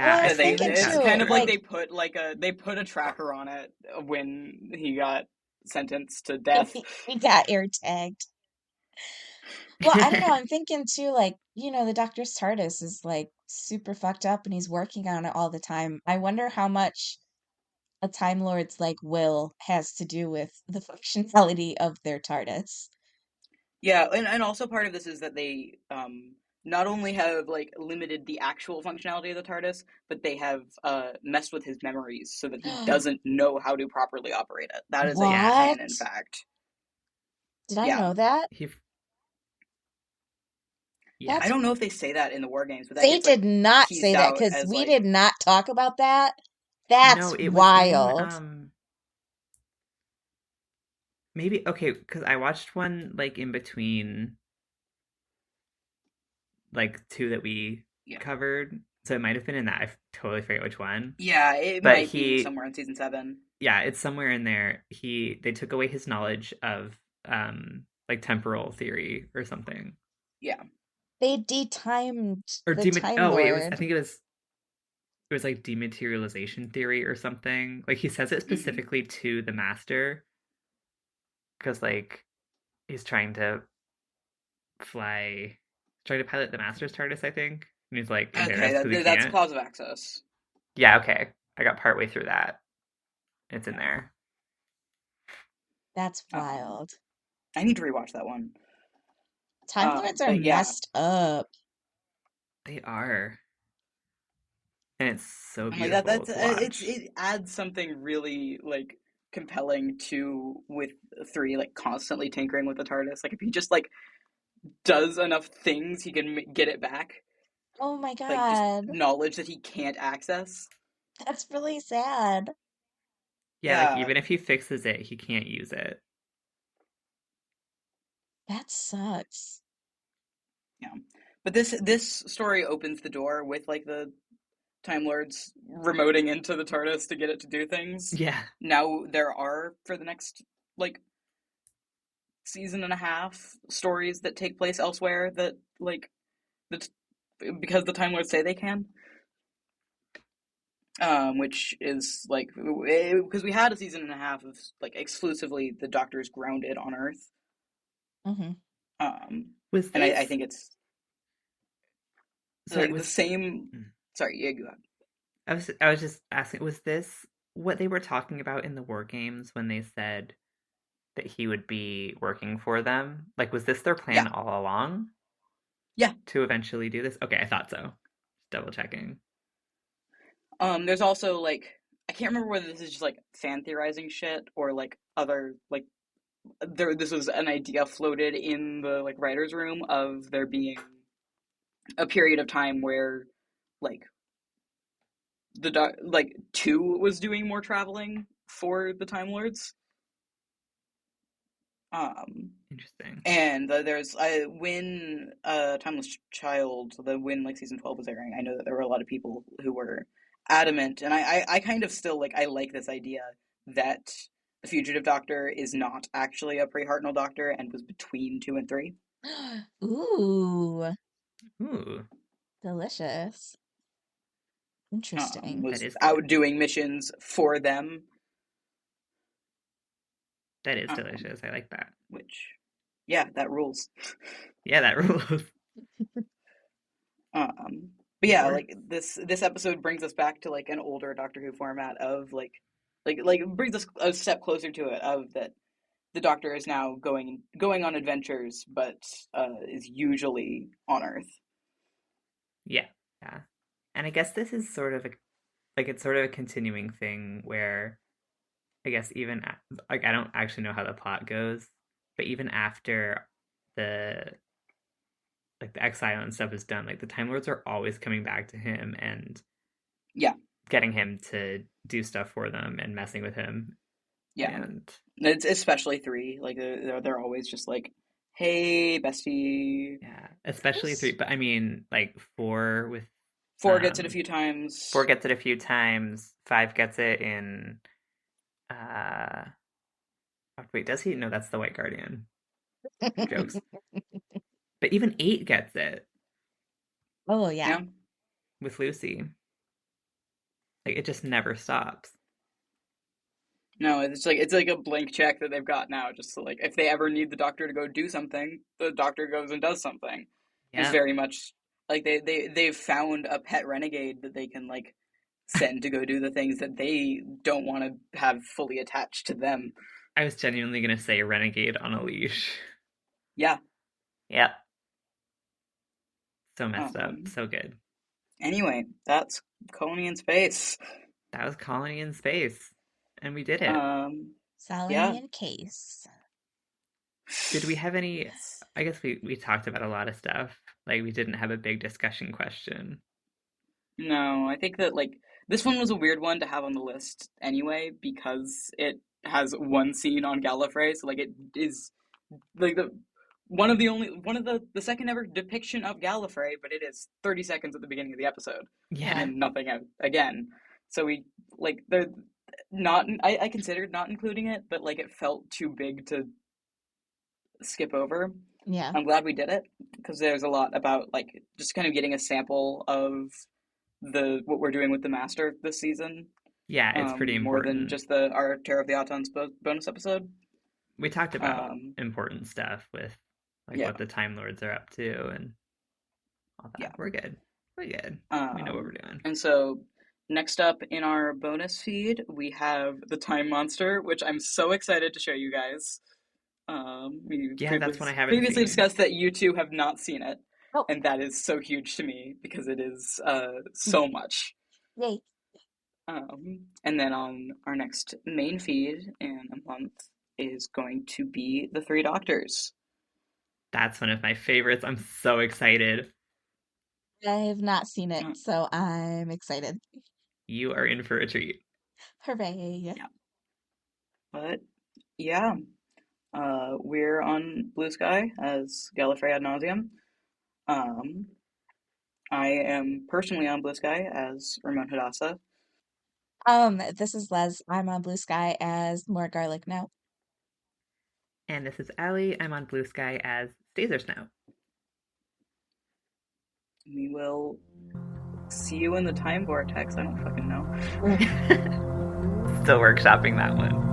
Well, Yeah, I I was They feel thinking like it's that's too, kind of like true. like, they put a tracker on it when he got sentenced to death. he got air tagged. Well, I don't know. I'm thinking too, like, the Doctor's TARDIS is like super fucked up and he's working on it all the time. I wonder how much a Time Lord's like will has to do with the functionality of their TARDIS. Yeah, and also part of this is that they not only have like limited the actual functionality of the TARDIS, but they have messed with his memories so that he doesn't know how to properly operate it. That is a Yeah, canon What? fact. Did I Yeah. know that? he I That's yeah. don't know if they say that in the war games, but that They gets like did not teased say that out because as we like did not talk about that. No, That's it was in wild. maybe okay, because I watched one like in between like two that we yeah. covered. So it might have been in that. I totally forget which one. Yeah, it But might be he somewhere in season 7. yeah, it's somewhere in there. They took away his knowledge of like temporal theory or something. Yeah. They detimed Or the Time oh wait, it was I Lord. think it was like dematerialization theory or something. Like he says it Hmm. specifically to the master because like he's fly trying to pilot the master's TARDIS, I think. And he's like Okay, embarrassed because he that's can't. clause of access. Yeah, okay. I got partway through that. It's in Yeah. there. That's Um, wild. I need to rewatch that one. Time Lords are But yeah, messed up. They are. And it's so I'm like beautiful that's to watch. it adds something really like compelling to with 3 like constantly tinkering with the TARDIS. Like if he just like does enough things, he can get it back. Oh my Like just God. knowledge that he can't access. That's really sad. Yeah, like Yeah, even if he fixes it, he can't use it. That sucks. yeah. But this story opens the door with like the Time Lords remoting into the TARDIS to get it to do things. Yeah. Now there are for the next like season and a half stories that take place elsewhere that like the because the Time Lords say they can. Which is like because we had a season and a half of like exclusively the Doctor's grounded on Earth. Hmm. Um, Was and I this think it's sorry, like the was same. hmm. Sorry, yeah, go ahead. I was just asking, was this what they were talking about in the war games when they said that he would be working for them? Like was this their Yeah, plan all along yeah. to eventually do this? Okay, I thought so. Just double checking. There's also like I can't remember whether this is just like fan theorizing shit or like other like there. This was an idea floated in the like writers' room of there being a period of time where like like 2 was doing more traveling for the Time Lords. Um, Interesting. and there's when Timeless Child, the when like season 12 was airing, I know that there were a lot of people who were adamant, and I kind of still like I like this idea that the Fugitive Doctor is not actually a pre-Hartnell Doctor and was between 2 and 3. Ooh, Ooh, delicious. Interesting. that Was is out good. doing missions for them, That is Um, delicious. I like that. which, yeah, that rules. Yeah, that rules. But yeah, More? like this episode brings us back to like an older Doctor Who format of brings us a step closer to it of that the Doctor is now going on adventures, but is usually on Earth. Yeah. Yeah. And I guess this is sort of a like it's sort of a continuing thing where I guess even like I don't actually know how the plot goes, but even after the like the exile and stuff is done, like the Time Lords are always coming back to him and Yeah, getting him to do stuff for them and messing with him. yeah. And It's especially three. Like they're always just like, "Hey, bestie." yeah, especially three. Yes. But I mean, like four with Four gets it a um few four times. gets it a few times. Five gets it in uh oh, wait, does he? No, that's the White Guardian. Jokes. But even eight gets it Oh yeah. Yeah. with Lucy. Like it just never stops. No, it's like a blank check that they've got now. Just so, like if they ever need the Doctor to go do something, the Doctor goes and does something. It's Yep. very much like they've found a pet renegade that they can like send to go do the things that they don't want to have fully attached to them. I was genuinely gonna say Renegade on a leash. Yeah. Yep. So messed up. Um. So good. Anyway, that's Colony in Space. That was Colony in Space. And we did it. Um. Yeah. Salary case. Did we have any Yes. I guess we talked about a lot of stuff. Like we didn't have a big discussion question. No, I think that like this one was a weird one to have on the list anyway because it has one scene on Gallifrey, so like it is like one of the second ever depiction of Gallifrey, but it is 30 seconds at the beginning of the episode and Yeah. then nothing again. So we like they're not I considered not including it, but like it felt too big to skip over. Yeah. I'm glad we did it because there's a lot about like just kind of getting a sample of the what we're doing with the master this season, Yeah, it's pretty more than important. just the our Terror of the Autons bonus episode. We talked about Um, important stuff with like yeah, what the Time Lords are up to and all yeah. that. We're good. We're good. We know what we're Um, doing. and so next up in our bonus feed, we have the Time Monster, which I'm so excited to show you guys. We Yeah, that's one I haven't previously seen. discussed that you two have not seen it, Oh, and that is so huge to me because it is mm, so much. yay. And then on our next main feed in a month is going to be the Three Doctors. That's one of my favorites. I'm so excited. I've not seen it, Uh, so I'm excited. You are in for a treat. Hooray. yeah, but yeah, we're on Blue Sky as Gallifrey ad nauseum. Um, I am personally on Blue Sky as Ramon Hadassah. This is Les. I'm on Blue Sky as more garlic now. And this is Allie. I'm on Blue Sky as Staser Snout. We will see you in the time vortex. I don't fucking know. Mm. Still workshopping that one.